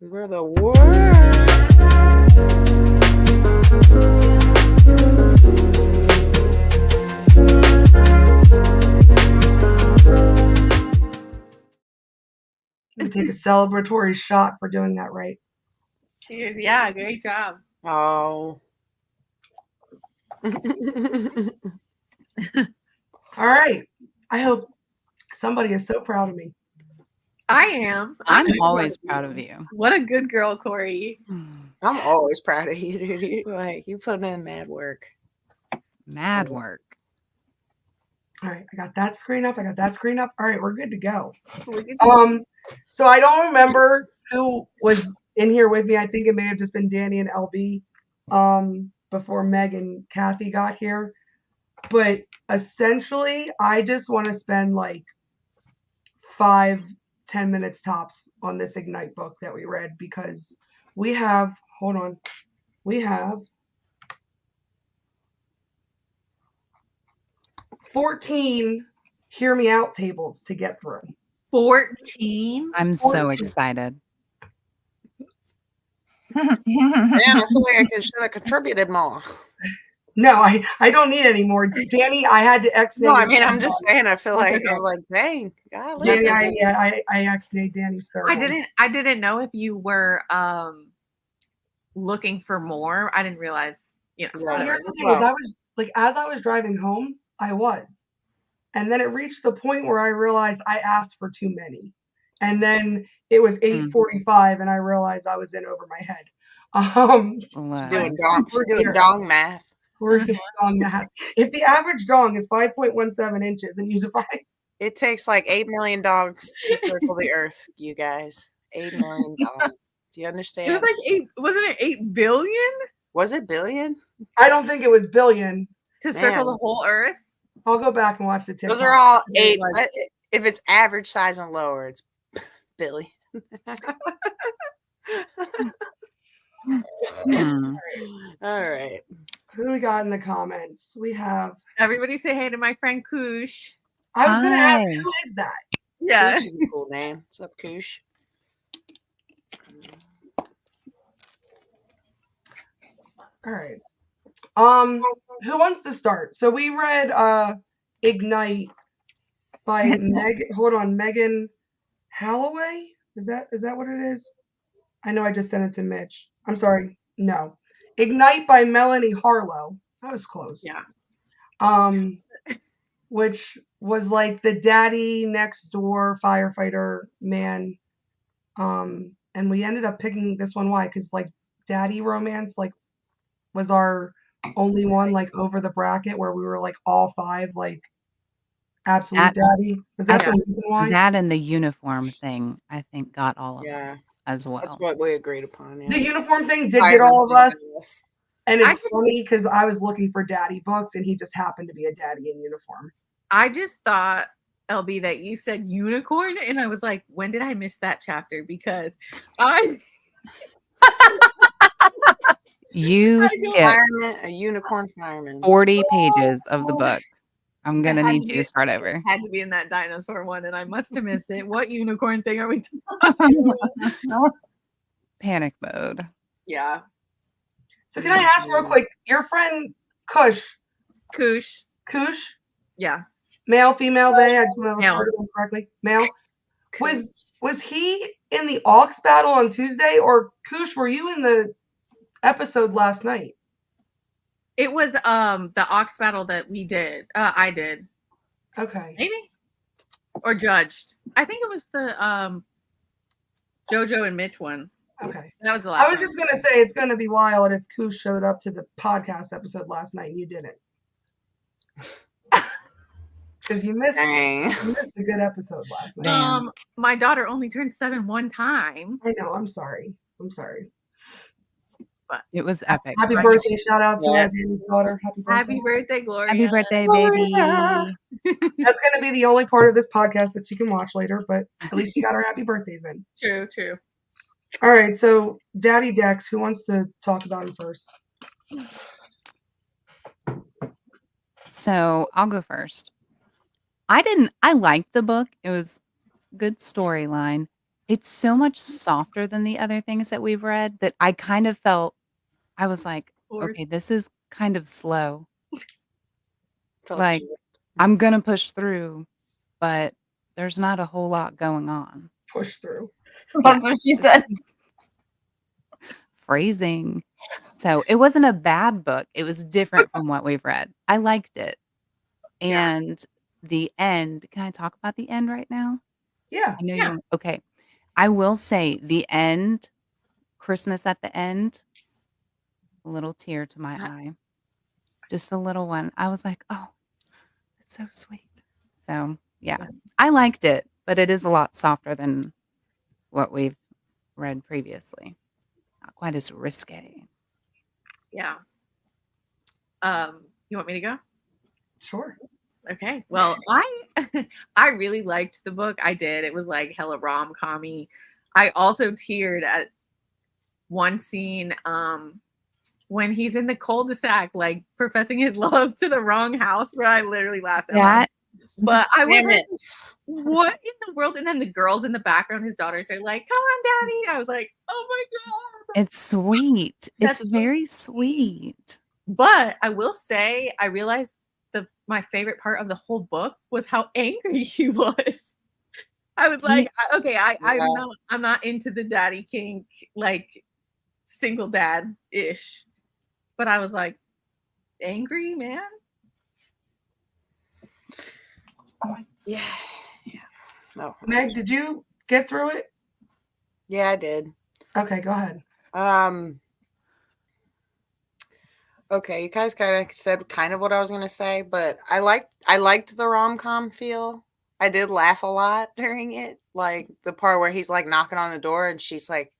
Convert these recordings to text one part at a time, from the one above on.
We're the world. We take a celebratory shot for doing that right. Cheers. Yeah, great job. Oh. All right. I hope somebody is so proud of me. I am. I'm always proud of you. What a good girl, Corey. I'm always proud of you, dude. Like, you put in mad work. Mad work. All right, I got that screen up. All right, we're good to go. Look at you. So I don't remember who was in here with me. I think it may have just been Danny and LB before Meg and Kathy got here. But essentially, I just want to spend like 5-10 minutes tops on this Ignite book that we read because we have 14 hear me out tables to get through. 14. I'm so excited. Man, I feel like I should have contributed more. No, I don't need any more. Danny, I had to X. No, I mean, I'm just saying, I feel like, Okay. I'm like, dang. God, Danny, I X-nayed Danny's third one. I didn't know if you were looking for more. I didn't realize, you know. So here's the thing is I was like, as I was driving home, I was. And then it reached the point where I realized I asked for too many. And then it was 8:45 and I realized I was in over my head. Doing dong math. We're doing dong math. If the average dong is 5.17 inches and you divide, it takes like 8 million dogs to circle the earth, you guys. 8 million dogs. Do you understand? It was like wasn't it 8 billion? Was it billion? I don't think it was billion. To circle the whole earth? I'll go back and watch the TikTok. Those are all 8. If it's average size and lower, it's billion. All right. Who do we got in the comments? We have. Everybody say hey to my friend Koosh. I was going to ask, who is that? Yeah. Koosh is a cool name. What's up, Koosh? All right. Who wants to start? So we read Ignite by Megan Holloway. Is that what it is? I know I just sent it to Mitch. I'm sorry. No. Ignite by Melanie Harlow. That was close. Yeah. Which was like the daddy next door firefighter man. And we ended up picking this one. Why? Because like daddy romance like was our only one like over the bracket where we were like all 5 like absolute daddy. Was that the reason why? That and the uniform thing, I think, got all of us as well. That's what we agreed upon. Yeah. The uniform thing did get all of us. And it's funny because I was looking for daddy books and he just happened to be a daddy in uniform. I just thought, LB, that you said unicorn, and I was like, when did I miss that chapter? Because you skipped a unicorn fireman. 40 pages of the book. I'm going to need you to start over. Had to be in that dinosaur one, and I must have missed it. What unicorn thing are we talking about? Panic mode. Yeah. So can I ask real quick, your friend Koosh? Yeah. Male, female, they? I just want to refer to them correctly. Male. Was he in the Aux battle on Tuesday, or Koosh, were you in the episode last night? It was the Aux battle that we did. I did. Okay. Maybe. Or judged. I think it was the JoJo and Mitch one. Okay. That was the last I was just gonna say it's gonna be wild if Koosh showed up to the podcast episode last night and you didn't. Because you missed a good episode last night. My daughter only turned 7 one time. I know. I'm sorry. But it was epic. Happy birthday! Shout out to Danny's daughter. Happy birthday, Gloria! Happy birthday, baby! That's gonna be the only part of this podcast that you can watch later, but at least you got her happy birthdays in. True. All right. So, Daddy Dex, who wants to talk about him first? So I'll go first. I liked the book. It was good storyline. It's so much softer than the other things that we've read that I kind of felt I was like, Or "Okay, this is kind of slow." Felt Like, you. I'm gonna push through, but there's not a whole lot going on. Push through. That's what she said. Phrasing. So, it wasn't a bad book, it was different from what we've read. I liked it. Yeah. And the end can I talk about the end right now? Yeah. I know Yeah. you okay. I will say the end, Christmas at the end, a little tear to my eye. Just a little one. I was like, "Oh, it's so sweet." So, yeah. I liked it, but it is a lot softer than what we've read previously. Not quite as risque. Yeah. You want me to go? Sure. Okay. Well, I really liked the book. I did. It was like hella rom-commy. I also teared at one scene when he's in the cul-de-sac, like professing his love to the wrong house, where I literally laughed out loud. That But I was Damn like, it. what in the world? And then the girls in the background, his daughters are like, "Come on, daddy." I was like, "Oh my god." it's sweet. That's It's so very sweet. sweet. But I will say, I realized my favorite part of the whole book was how angry he was. I was like, okay, Yeah. I'm not into the daddy kink, like single dad ish, but I was like, angry man. Yeah. No. Meg, did you get through it? Yeah, I did. Okay, go ahead. Okay, you guys kind of said kind of what I was gonna say, but I liked the rom-com feel. I did laugh a lot during it, like the part where he's like knocking on the door and she just like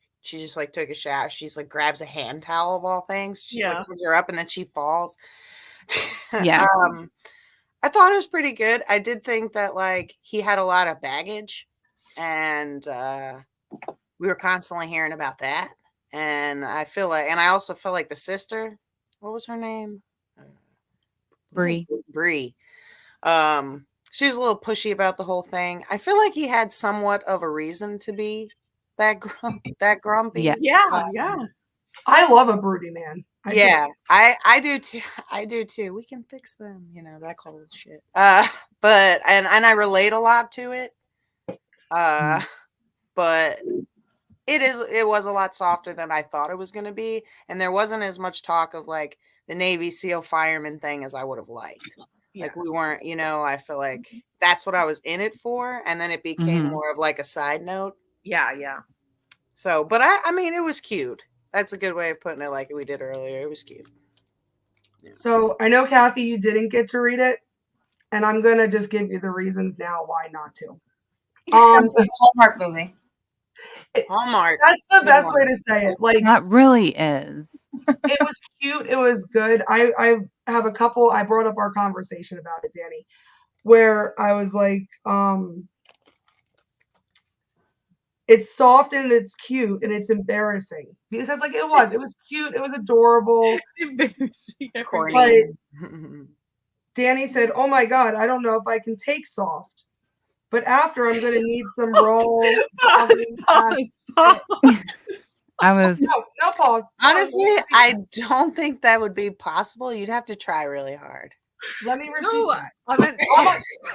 took a shower. She's like grabs a hand towel of all things. She's like Yeah. pulls her up and then she falls. Yes. I thought it was pretty good. I did think that like he had a lot of baggage, and we were constantly hearing about that. And I also feel like the sister, what was her name? Brie. Bree. She was a little pushy about the whole thing. I feel like he had somewhat of a reason to be that grumpy. Yeah. Yeah, yeah. I love a broody man. I do. Yeah, I do too. I do too. We can fix them, that cold shit. But I relate a lot to it. But it was a lot softer than I thought it was going to be, and there wasn't as much talk of like the Navy SEAL fireman thing as I would have liked. Yeah. Like we weren't, I feel like that's what I was in it for, and then it became Mhm. more of like a side note. Yeah, yeah. So, but I mean, it was cute. That's a good way of putting it. Like we did earlier, it was cute. So I know, Kathy, you didn't get to read it, and I'm gonna just give you the reasons now why not to. Sounds like a Hallmark movie. Hallmark. That's the best way to say it. Like, That really is. it was cute. It was good. I have a couple. I brought up our conversation about it, Danny, where I was like, it's soft and it's cute and it's embarrassing because like it was cute. It was adorable. Embarrassing. Corny. Danny said, "Oh my god, I don't know if I can take soft, but after I'm gonna need some raw." Pause. I was No pause. Honestly, I don't think that would be possible. You'd have to try really hard. Let me repeat No, that. I meant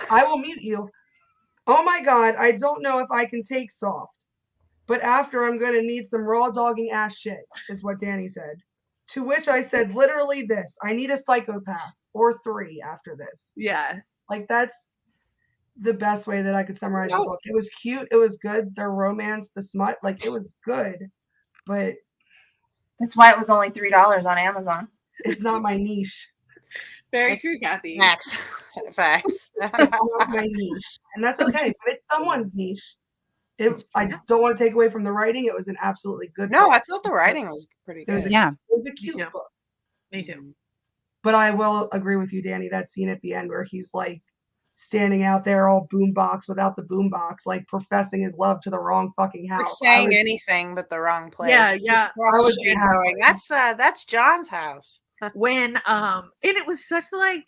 I will mute you. Oh my god, I don't know if I can take soft, but after I'm gonna need some raw dogging ass shit, is what Danny said. To which I said literally this: I need a psychopath or 3 after this. yeah. Like that's the best way that I could summarize the book. It was cute, it was good, their romance, the smut, like it was good, but That's why it was only $3 on Amazon. it's not my niche. Very It's true, Kathy. Facts. Facts. It's not my niche. And that's okay, but it's someone's niche. I don't want to take away from the writing. It was an absolutely good No, book. I thought the writing was pretty It was good. yeah. It was a cute too. book. Me too. But I will agree with you, Danny, that scene at the end where he's like standing out there all boombox without the boombox, like professing his love to the wrong fucking Like house. saying anything but the wrong place. Yeah, Just yeah. across I the was street happy. going, that's John's house. When and it was such like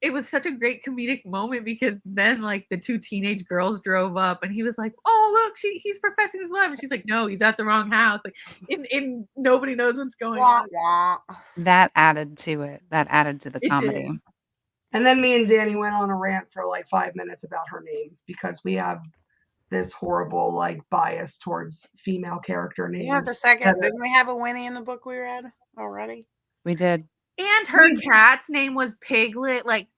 it was such a great comedic moment because then like the two teenage girls drove up and he was like, "Oh look, he's professing his love," and she's like, "No, he's at the wrong house." Like, in nobody knows what's going Wah, on. wah. That added to it. That added to the It comedy. did. And then me and Danny went on a rant for like 5 minutes about her name because we have this horrible like bias towards female character names. Yeah, the second. Didn't we have a Winnie in the book we read already? We did. And her cat's name was Piglet. Like,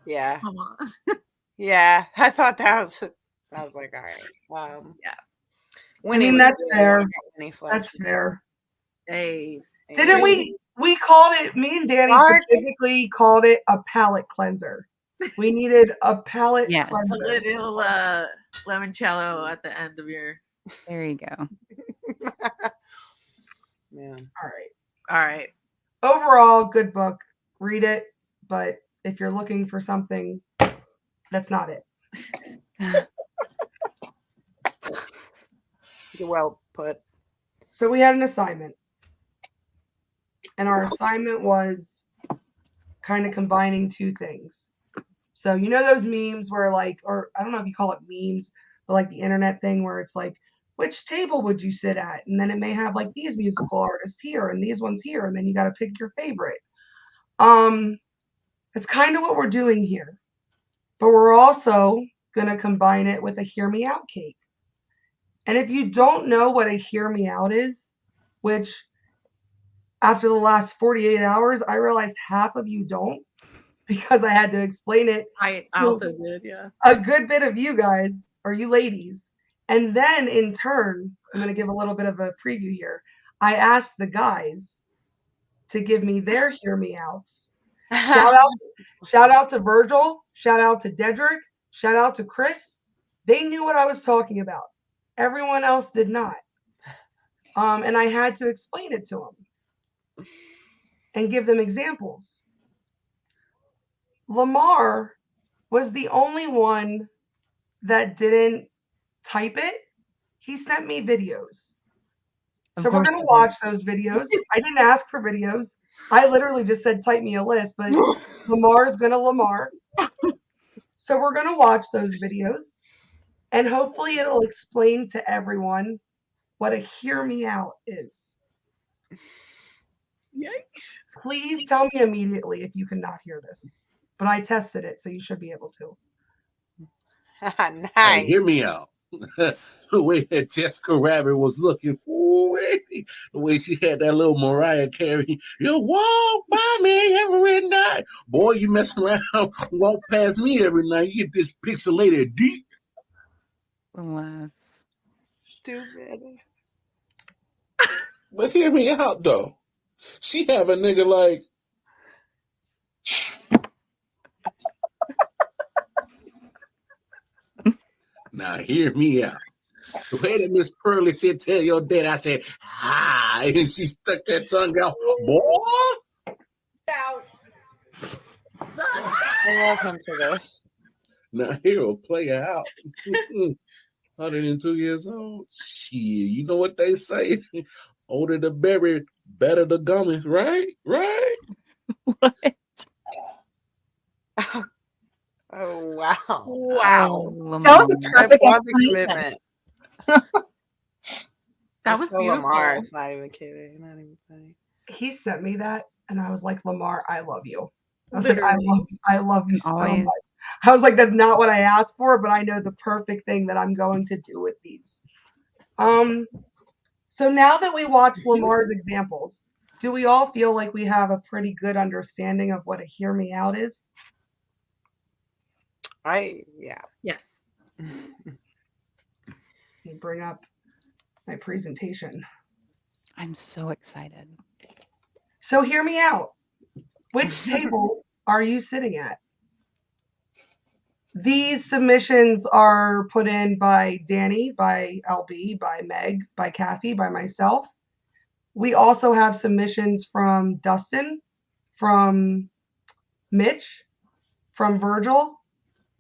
Yeah. come on. Yeah. I thought that was. I was like, all right. Yeah. Winnie, I mean, was that's good. fair. I got Winnie Fletcher. That's fair. Days. Didn't we called it, me and Danny Mark. specifically called it a palate cleanser. We needed a palate Yes. A cleanser. little limoncello at the end of your. There you go. Yeah. All right. All right. Overall, good book. Read it, but if you're looking for something, that's not it. You're well put. So we had an assignment. And our assignment was kind of combining two things. So you know those memes where like, or I don't know if you call it memes, but like the internet thing where it's like, which table would you sit at? And then it may have like these musical artists here and these ones here, and then you got to pick your favorite. It's kind of what we're doing here. But we're also going to combine it with a hear me out cake. And if you don't know what a hear me out is, which after the last 48 hours, I realized half of you don't because I had to explain it. I also did, yeah. A good bit of you guys, or you ladies. And then in turn, I'm going to give a little bit of a preview here. I asked the guys to give me their hear me outs. Shout out to Virgil. Shout out to Dedrick. Shout out to Chris. They knew what I was talking about. Everyone else did not. And I had to explain it to them and give them examples. Lamar was the only one that didn't type it. He sent me videos. So we're going to watch those videos. I didn't ask for videos. I literally just said, type me a list, but Lamar's going to Lamar. So we're going to watch those videos. And hopefully it'll explain to everyone what a hear me out is. Yikes. Please tell me immediately if you cannot hear this. But I tested it, so you should be able to. Nice. Hey, hear me out. The way that Jessica Rabbit was looking, the way she had that little Mariah Carey, you walk by me every night. Boy, you mess around, walk past me every night, you get this pixelated deep. Alas. Stupid. But hear me out, though. She have a nigga like, now hear me out. The way that Miss Pearly said, tell your dad, I said, hi, and she stuck that tongue out. Boy! I love him for this. Now he'll play her out. 102 years old. Shit, you know what they say? Older the berry, better the gummy, right? Right? What? Oh, wow. Wow. That was a Lamar. perfect I applaud the explanation. commitment. That was so beautiful. Lamar. It's not even kidding. Not even funny. He sent me that, and I was like, Lamar, I love you. I was Literally. like, I love you so Always. much. I was like, that's not what I asked for, but I know the perfect thing that I'm going to do with these. So now that we watched Lamar's examples, do we all feel like we have a pretty good understanding of what a hear me out is? Yeah. Yes. Let me bring up my presentation. I'm so excited. So hear me out. Which table are you sitting at? These submissions are put in by Danny, by LB, by Meg, by Kathy, by myself. We also have submissions from Dustin, from Mitch, from Virgil,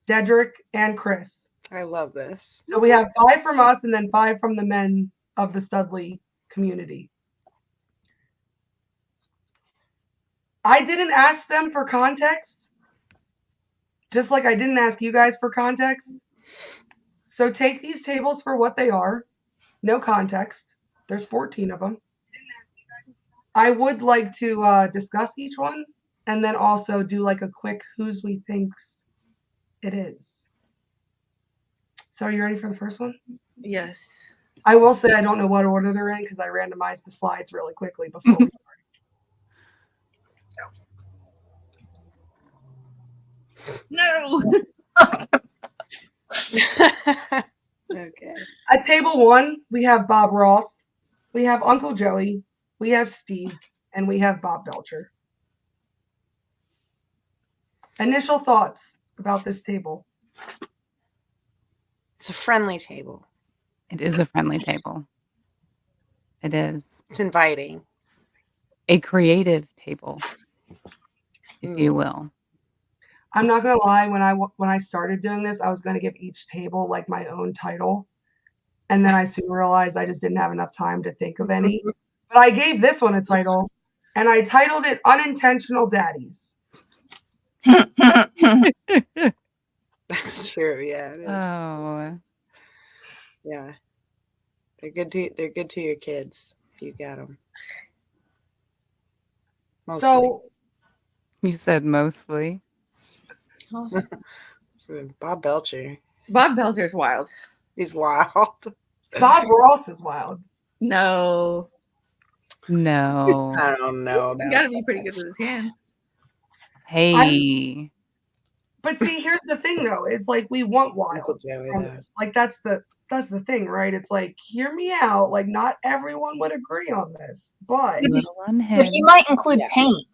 Dedrick, and Chris. I love this. So we have 5 from us and then 5 from the men of the Studley community. I didn't ask them for context, just like I didn't ask you guys for context. So take these tables for what they are. No context. There's 14 of them. I would like to discuss each one and then also do like a quick whose we thinks it is. So are you ready for the first one? Yes. I will say I don't know what order they're in because I randomized the slides really quickly before we started. No. Okay. At table 1, we have Bob Ross, we have Uncle Joey, we have Steve, and we have Bob Belcher. Initial thoughts about this table. It's a friendly table. It is a friendly table. It is It's inviting. a creative table, if you will. I'm not gonna lie, when I started doing this, I was gonna give each table like my own title, and then I soon realized I just didn't have enough time to think of any. But I gave this one a title, and I titled it "Unintentional Daddies." That's true. Yeah, it is. Oh, Yeah, they're good to your kids if you got them. Mostly. So you said mostly. So Bob Belcher, Bob Belcher's wild. he's wild. Bob Ross is wild. No. No. I don't know. He's got to be pretty good with his hands. Hey. But see, here's the thing though, is like we want Uncle wild Joey, from though. this. Like that's the thing, right? It's like, hear me out. Like not everyone would agree on this, but Little But unhinged. he might include Yeah. paint.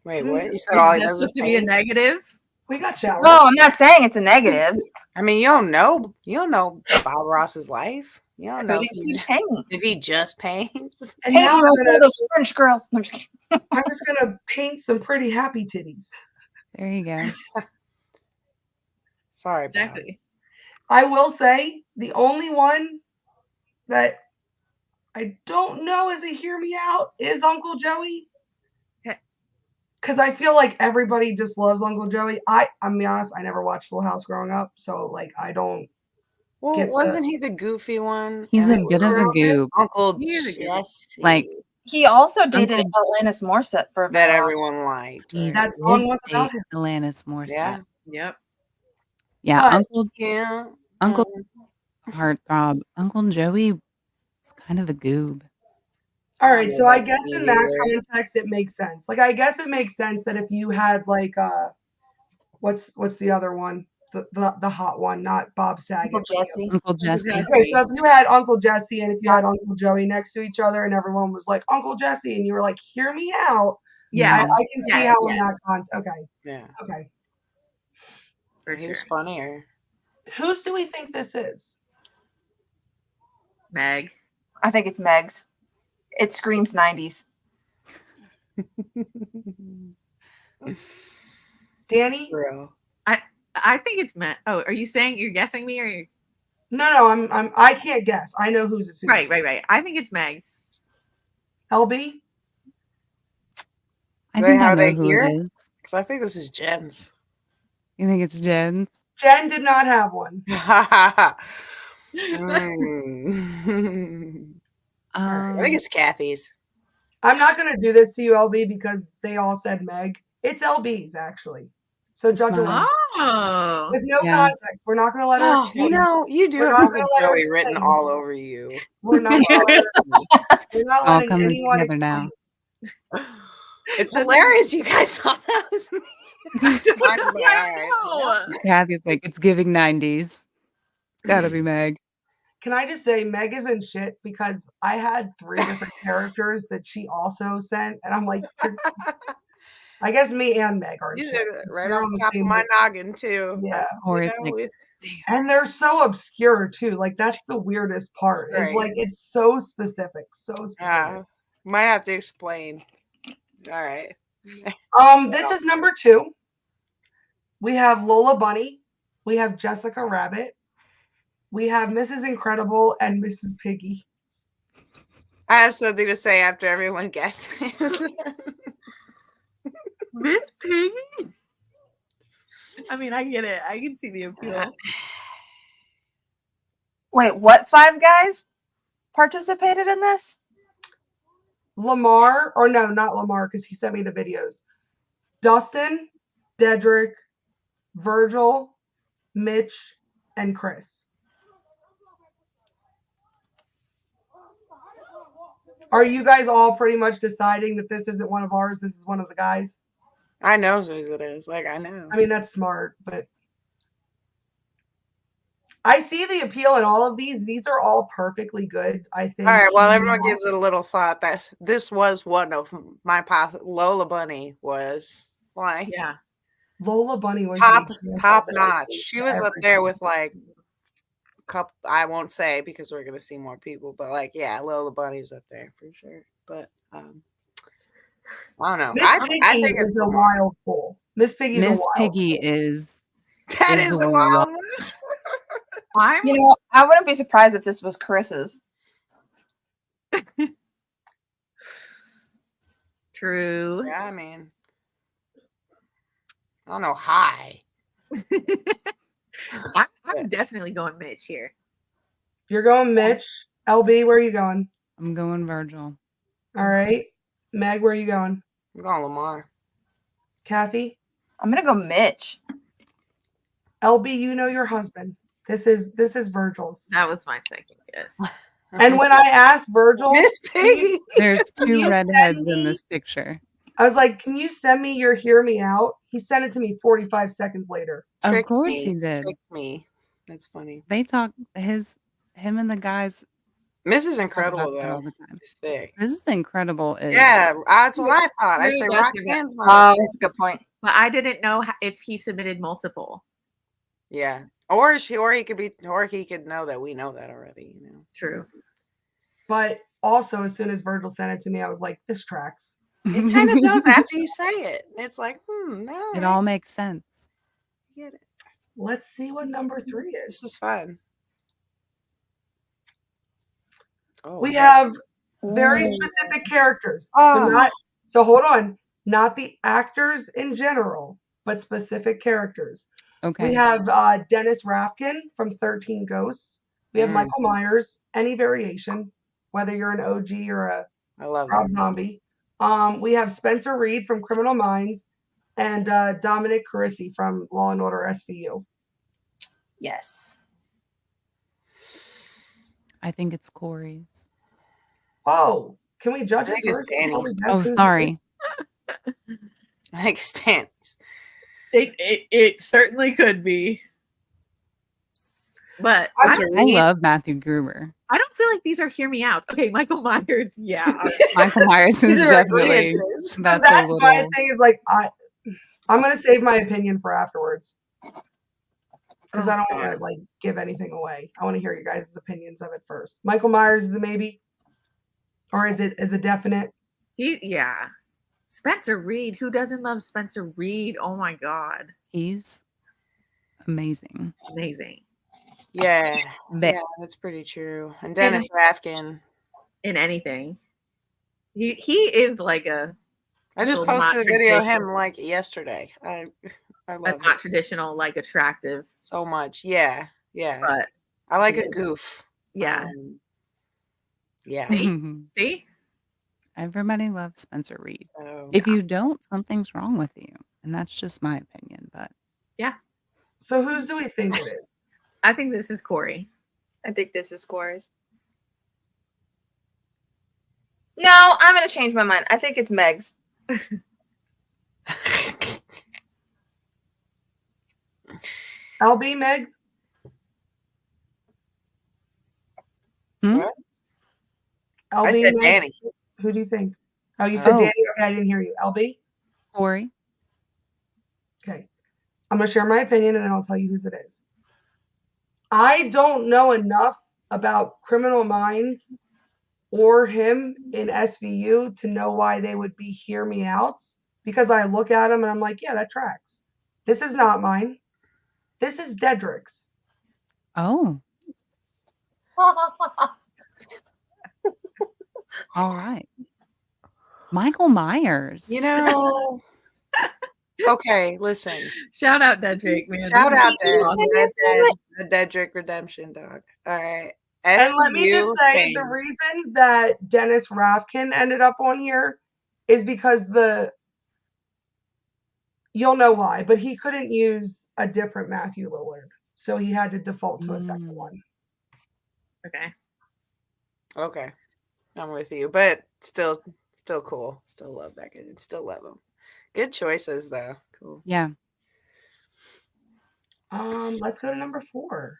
Wait, what? You said Is all he that does is supposed to be a paint? negative? we got showers. No, I'm not saying it's a negative. I mean, you don't know Bob Ross's life. You don't know Could include paint. if he just paints. And Paint now like one of those French girls. I'm just kidding. I'm just gonna paint some pretty happy titties. There you go. Sorry, Exactly. I will say the only one that I don't know is a hear me out is Uncle Joey. Okay. Because I feel like everybody just loves Uncle Joey. I'm gonna be honest, I never watched Full House growing up, so like I don't. Well, Get wasn't he the goofy one? He's And a it bit of was a goob. Uncle He is a goof. Jesse, Like, He also dated Uncle- Alanis Morissette for a that bit. everyone liked. He Right? That song did was about date him. Alanis Morissette. Yeah, Yep. Yeah, But- Uncle yeah. Uncle Heartthrob. Uncle Joey is kind of a goob. All I right, don't so know I about guess Steve in that either. context it makes sense. Like I guess it makes sense that if you had like what's the other one? The hot one, not Bob Saget. Uncle Jesse. Uncle Jesse. Okay, so if you had Uncle Jesse and if you had Uncle Joey next to each other and everyone was like Uncle Jesse and you were like, hear me out. Yeah. I can see Yes, how in yes. that okay. Yeah, Okay. For he sure. was funnier. Whose do we think this is? Meg. I think it's Meg's. It screams 90s. Danny? Bro. I think it's Meg. Oh, are you saying you're guessing me or you? No, I can't guess. I know whose is whose. Right. I think it's Meg's. LB? I They- think I how know they who hear it it? is. Because I think this is Jen's. You think it's Jen's? Jen did not have one. Mm. I think it's Kathy's. I'm not gonna do this to you, LB, because they all said Meg. It's LB's actually. So It's judge her mine. Oh. with no Yeah. context. We're not gonna let her. Oh, you explain. know, you do We're have not Uncle gonna let her Joey written explain. all over you. We're not. Gonna let her, we're not All letting coming anyone together explain. now. It's hilarious. You guys thought that was me. I know. Kathy's like, it's giving 90s. It's gotta be Meg. Can I just say Meg isn't shit because I had 3 different characters that she also sent, and I'm like, I guess me and Meg are You shit. did it right We're on on the top of same my boat. noggin too. Yeah, Or You is know, like, with- and they're so obscure too. Like that's the weirdest part. That's Is right. like it's so specific, so specific. might have to explain. All right. This is number 2. We have Lola Bunny. We have Jessica Rabbit. We have Mrs. Incredible and Mrs. Piggy. I have something to say after everyone guesses. Miss Piggy. I mean, I get it. I can see the appeal. Wait, what 5 guys participated in this? Lamar, or no, not Lamar, because he sent me the videos. Dustin, Dedrick, Virgil, Mitch, and Chris. Are you guys all pretty much deciding that this isn't one of ours? This is one of the guys? I know whose it is. Like, I know. I mean, that's smart, but I see the appeal in all of these. These are all perfectly good, I think. All right, well, everyone gives it a little thought. That this was one of my Lola Bunny was like Yeah. Lola Bunny was top the example top that I notch. think She was up everybody- there with like couple. I won't say because we're gonna see more people, but like yeah, Lola Bunny was up there for sure. But I don't know. Miss I Piggy think it's is a Lamar. wild bull. Miss Piggy's a Miss wild Piggy bull. is That is is a a wild wild- one. I'm You know, I wouldn't be surprised if this was Chris's. true. Yeah, I mean, I don't know. High. I'm definitely going Mitch here. You're going Mitch. LB, where are you going? I'm going Virgil. All right. Meg, where are you going? I'm going Lamar. Kathy? I'm gonna go Mitch. LB, you know your husband. This is Virgil's. That was my second guess. And when I asked Virgil, Miss Piggy. There's two you redheads send in me- this picture. I was like, "Can you send me your hear me out?" He sent it to me 45 seconds later. Of Tricked course me. he did. Tricked me. That's funny. They talk him and the guys Mrs. talk Incredible about that all though the time. is thick. This is incredible. Yeah, that's what I thought. I True, said that's Roxanne's Oh, not. that's a good point. But I didn't know if he submitted multiple. Yeah, or he could know that we know that already. You know. True. But also, as soon as Virgil sent it to me, I was like, "This tracks." It kind of does after you say it. It's like, no, It all makes sense. get it. Let's see what number 3 is. This is fun. Oh, We yeah. have very specific characters. Ah. So hold on, not the actors in general, but specific characters. Okay. We have Dennis Rafkin from 13 Ghosts. We have Mm. Michael Myers, any variation, whether you're an OG or a I love Rob it. Zombie. We have Spencer Reed from Criminal Minds and Dominic Carisi from Law and Order SVU. Yes. I think it's Corey's. Oh, can we judge I it think it's first? before Danny's. we guess Oh, whose it sorry. is? I think it's Danny's. It certainly could be. But I'm I sorry. don't, I love Matthew Gruber. I don't feel like these are hear me out. Okay, Michael Myers. Yeah. Michael Myers is These are definitely agreeances. So that's that's a my little. thing is like I'm gonna save my opinion for afterwards because I don't want to like give anything away. I want to hear your guys' opinions of it first. Michael Myers is a maybe, or is it a definite? Yeah. Spencer Reed. Who doesn't love Spencer Reed? Oh my God. He's amazing. Amazing. Yeah, But yeah, that's pretty true. And Dennis Rafkin. In anything. He is like a I just Well, not posted a video of traditional. him like yesterday. I love not it traditional, like attractive. so much. Yeah, yeah. But I like a yeah. goof. yeah. Yeah. See? Everybody loves Spencer Reed. So, If you don't, something's wrong with you. And that's just my opinion. But So whose do we think it is? I think this is Corey. I think this is Corey's. No, I'm gonna change my mind. I think it's Meg's. LB, Meg? Hmm? What? LB, I said Meg? Danny. Who do you think? Oh, you said Oh. Danny. Okay, I didn't hear you. LB? Corey, Okay. I'm going to share my opinion and then I'll tell you whose it is. I don't know enough about Criminal Minds or him in SVU to know why they would be hear me outs because I look at him and I'm like, yeah, that tracks. This is not mine. This is Dedrick's. oh, all right. Michael Myers. You know, Okay, listen. Shout out Dedrick, man. Shout out Awesome. the Dedrick Redemption dog. All right. And As for let me just you, say same. the reason that Dennis Rafkin ended up on here is because you'll know why, but he couldn't use a different Matthew Lillard. So he had to default to a second one. Okay. Okay. I'm with you. But still cool. Still love that kid. Still love him. Good choices though. Cool. Yeah. Let's go to number 4.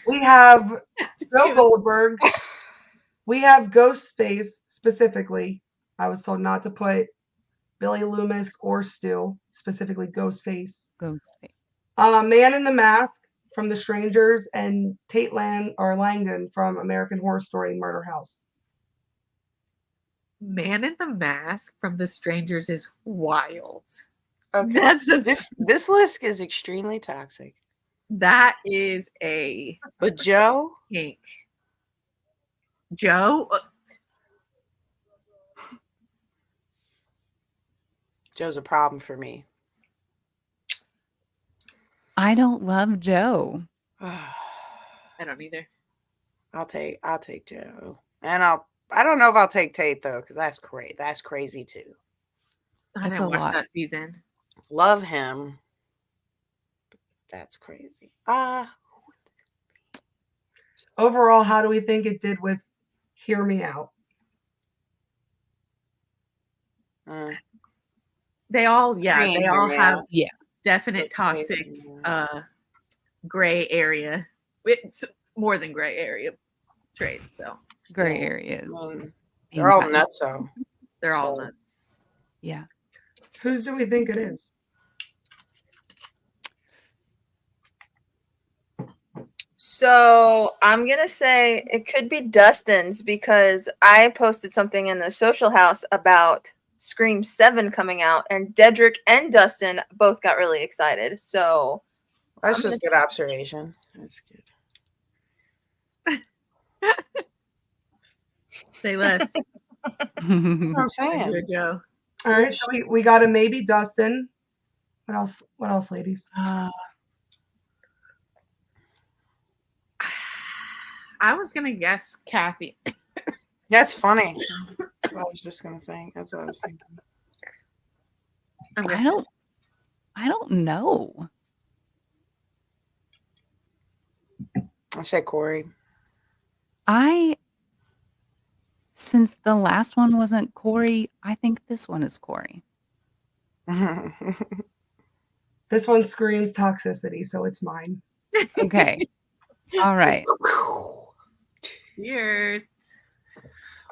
We have Bill Goldberg. We have Ghostface specifically. I was told not to put Billy Loomis or Stu, specifically Ghostface. Ghostface. Man in the Mask from The Strangers, and Tate Langdon from American Horror Story Murder House. Man in the Mask from The Strangers is wild. Okay. That's This list is extremely toxic. That is a But Joe, kink. Joe? Joe's a problem for me. I don't love Joe. I don't either. I'll take Joe. And I don't know if I'll take Tate though, because that's great. That's crazy too. I That's didn't a watch lot. that season. Love him. That's crazy. Overall, how do we think it did with Hear Me Out? They all have Yeah. definite toxic gray area. It's more than gray area traits, so Gray areas. They're all nuts though. they're all nuts. Yeah. Whose do we think it is? So I'm gonna say it could be Dustin's because I posted something in the social house about Scream 7 coming out, and Dedrick and Dustin both got really excited. So That's just good observation. That's good. Say less. That's what I'm saying. Joe. All right, so we got a maybe Dustin. What else? What else, ladies? I was gonna guess Kathy. That's funny. That's what I was just gonna think. That's what I was thinking. I don't know. I said Corey. Since the last one wasn't Corey, I think this one is Corey. This one screams toxicity, so it's mine. Okay. All right. Cheers.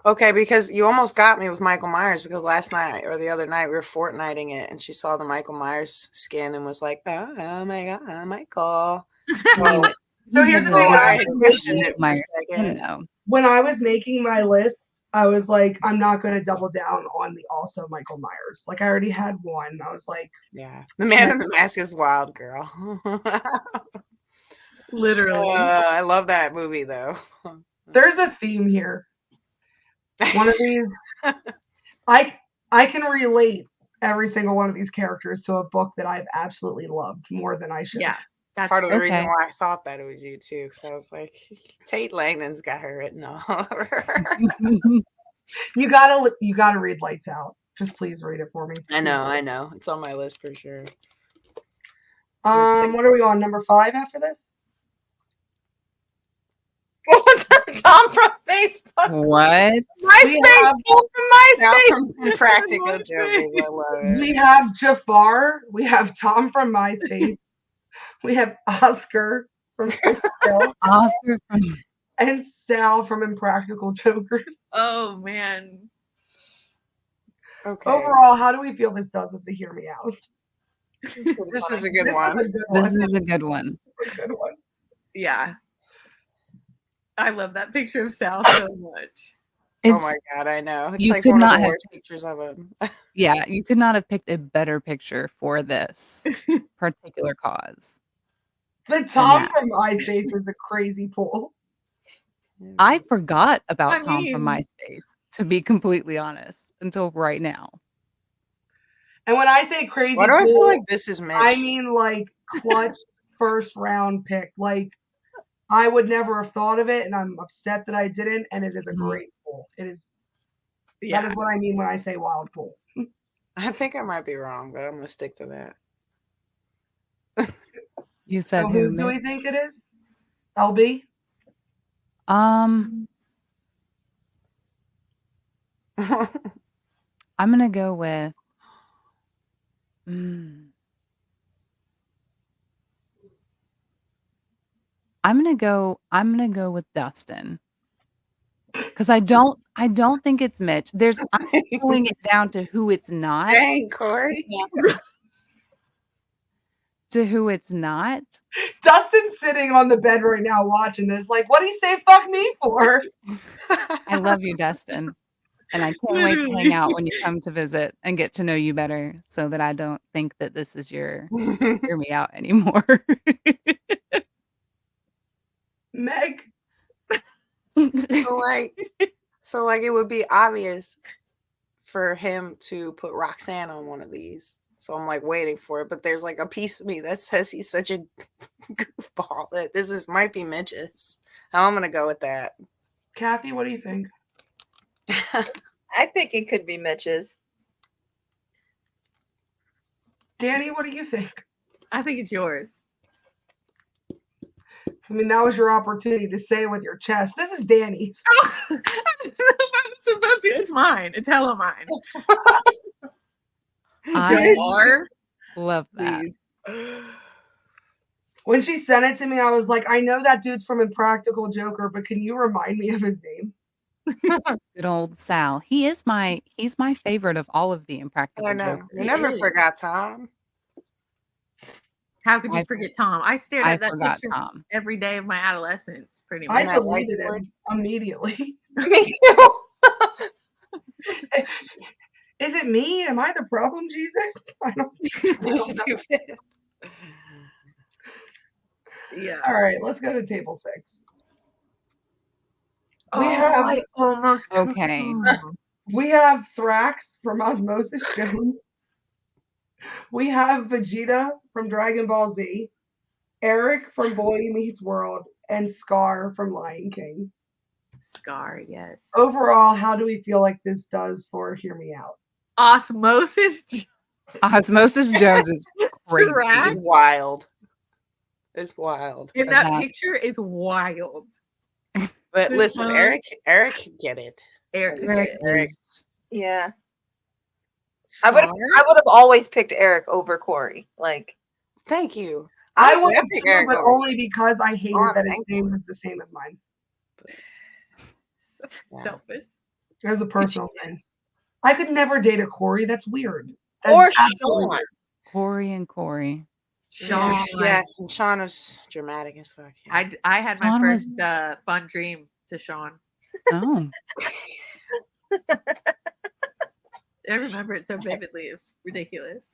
Okay, because you almost got me with Michael Myers, because last night or the other night we were Fortniting it and she saw the Michael Myers skin and was like, oh my God, Michael. So here's the thing. When I was making my list, I was like, I'm not going to double down on the also Michael Myers. Like, I already had one. I was like, yeah, the Man in the Mask is wild, girl. Literally. I love that movie though. There's a theme here. One of these, I can relate every single one of these characters to a book that I've absolutely loved more than I should. Yeah. That's part of the reason why I thought that it was you too, because I was like, Tate Langdon's got her written all over. You gotta read Lights Out. Just please read it for me. I know. It's on my list for sure. What are we on? Number 5 after this? Tom from Facebook. What? MySpace. Tom from MySpace. From Practical Jokers. I love it. We have Jafar. We have Tom from MySpace. We have Oscar from Oscar from and Sal from Impractical Jokers. Oh man. Okay. Overall, how do we feel this does as a Hear Me Out? This is a good one. This is a good one. A good one. Yeah. I love that picture of Sal so much. Oh my God, I know. It's you like could one not of the have worst pictures of him. Yeah, you could not have picked a better picture for this particular cause. The Tom from MySpace is a crazy pull. I forgot about Tom from MySpace, to be completely honest. until right now. And when I say crazy Why do I feel cool, like this is Mitch? I mean like clutch first round pick. Like I would never have thought of it, and I'm upset that I didn't. And it is a Mhm. great pool. It is. Yeah. That is what I mean when I say wild pool. I think I might be wrong, but I'm gonna stick to that. You said So who? whose do we Mitch? think it is? LB. I'm gonna go with. I'm gonna go with Dustin. Because I don't think it's Mitch. I'm pulling it down to who it's not. Dang, Corey. To who it's not. Dustin's sitting on the bed right now watching this. Like, what do you say fuck me for? I love you, Dustin. And I can't wait to hang Literally. out when you come to visit and get to know you better so that I don't think that this is your hear me out anymore. Meg. So like it would be obvious for him to put Roxanne on one of these. So I'm like waiting for it, but there's like a piece of me that says he's such a goofball that might be Mitch's. I'm gonna go with that. Kathy, what do you think? I think it could be Mitch's. Danny, what do you think? I think it's yours. I mean, that was your opportunity to say it with your chest. This is Danny's. Oh, I don't know if I'm supposed to. It's mine. It's hella mine. I Jar, love that. please. When she sent it to me, I was like, I know that dude's from Impractical Joker, but can you remind me of his name? Good old Sal. He's my favorite of all of the Impractical I know. Jokers. You never is. forgot Tom. How could you I- forget Tom? I stared I at that forgot picture Tom. every day of my adolescence, pretty I much. I like deleted Ford. him immediately. Me too. Is it me? Am I the problem, Jesus? I don't You're know. stupid. Yeah. All right, let's go to table 6. Oh, We have I almost. Okay. we have Thrax from Osmosis Jones. We have Vegeta from Dragon Ball Z, Eric from Boy Meets World, and Scar from Lion King. Scar, yes. Overall, how do we feel like this does for Hear Me Out? Osmosis. Osmosis Jones is crazy. Thrax? It's wild. It's wild. In that That- picture is wild. But This listen, one- Eric can get it. Eric. Eric Eric. is Yeah. Scar? I would have always picked Eric over Corey. Like, Thank you. I Honestly, would have pick too, Eric but over- only because I hated Oh, that his thank name you. was the same as mine. Yeah. Selfish. It was a personal thing. I could never date a Corey. That's weird. That's or absolutely Sean. weird. Corey and Corey. Sean. Yeah, and Sean was dramatic as fuck. Yeah. I had my Sean was- first fun dream to Sean. Oh. I remember it so vividly. It's ridiculous.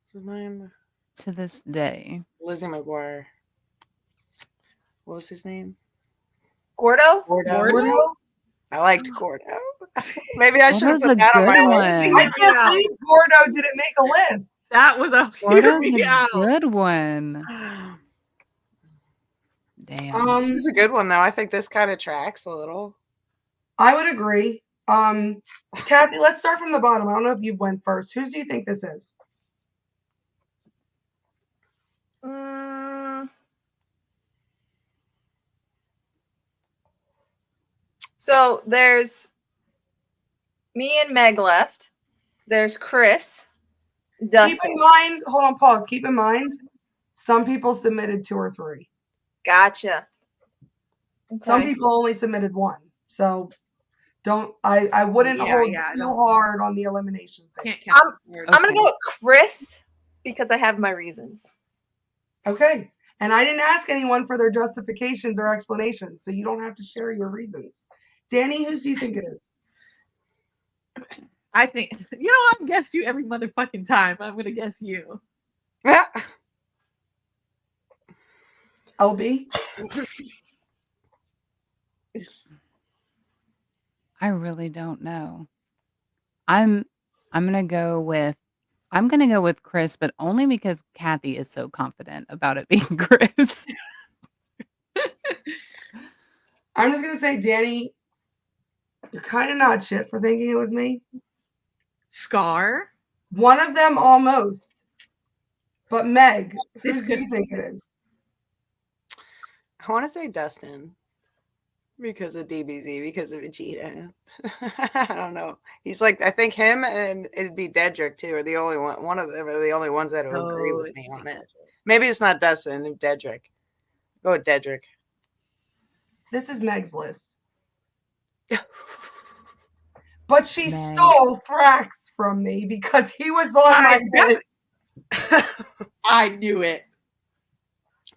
What's his name? To this day. Lizzie McGuire. What was his name? Gordo? Gordo. Gordo? I liked Gordo. Maybe I should have Gordo's put a that on my good list. one. I can't believe Gordo didn't make a list. That was a Gordo's hear me a out. good one. Damn. This is a good one though. I think this kind of tracks a little. I would agree. Kathy, let's start from the bottom. I don't know if you went first. Who do you think this is? So there's me and Meg left. There's Chris. Keep Dustin. in mind, hold on, pause. Keep in mind, some people submitted 2 or 3. Gotcha. Some Okay. people only submitted 1. So I wouldn't hold too don't- hard on the elimination thing. Can't count. I'm gonna Okay. go with Chris because I have my reasons. Okay. And I didn't ask anyone for their justifications or explanations, so you don't have to share your reasons. Danny, who do you think it is? I think I've guessed you every motherfucking time. I'm gonna guess you. LB? I really don't know. I'm gonna go with Chris, but only because Kathy is so confident about it being Chris. I'm just gonna say, Danny, you're kind of not shit for thinking it was me. Scar. One of them almost. But Meg, This who do could you think it is? I want to say Dustin because of DBZ, because of Vegeta. I don't know. He's like, I think him and it'd be Dedrick too, are the only one of them are the only ones that will agree with me on it. Maybe it's not Dustin, it's Dedrick. Go with Dedrick. This is Meg's list. But she Meg. stole Thrax from me because he was on my list. I knew it.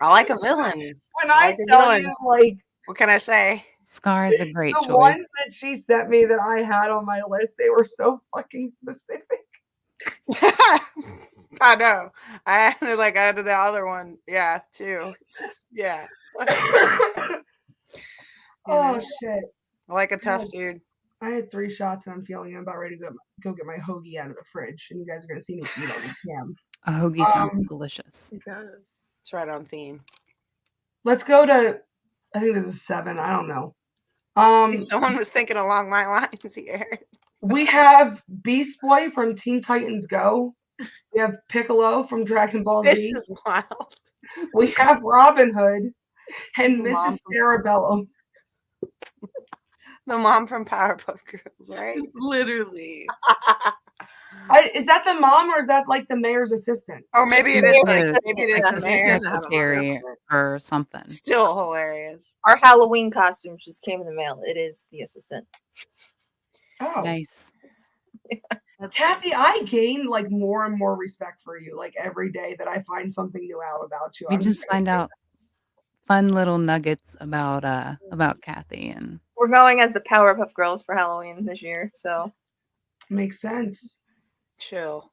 I like a villain. When I I like a tell villain. you, like, What can I say? Scar is a great the choice. ones that she sent me that I had on my list, they were so fucking specific. I know. I added the other one. Yeah, too. Yeah. Oh shit. I like a tough dude. I had 3 shots and I'm feeling I'm about ready to go get my hoagie out of the fridge, and you guys are gonna see me eat on the cam. A hoagie sounds delicious. It does. It's right on theme. Let's go to, I think this is 7. I don't know. Someone was thinking along my lines here. We have Beast Boy from Teen Titans Go. We have Piccolo from Dragon Ball This Z. is wild. We have Robin Hood and Mom. Mrs. Cerebellum. The mom from Powerpuff Girls, right? Literally. Is that the mom or is that like the mayor's assistant? Or maybe it It's is. the- Maybe it is like the the mayor. secretary or something. Still hilarious. Our Halloween costumes just came in the mail. It is the assistant. Oh, Nice. Kathy, I gain like more and more respect for you like every day that I find something new out about you. We I'm just find out fun little nuggets about Kathy, and We're going as the Powerpuff Girls for Halloween this year, so makes sense. Chill.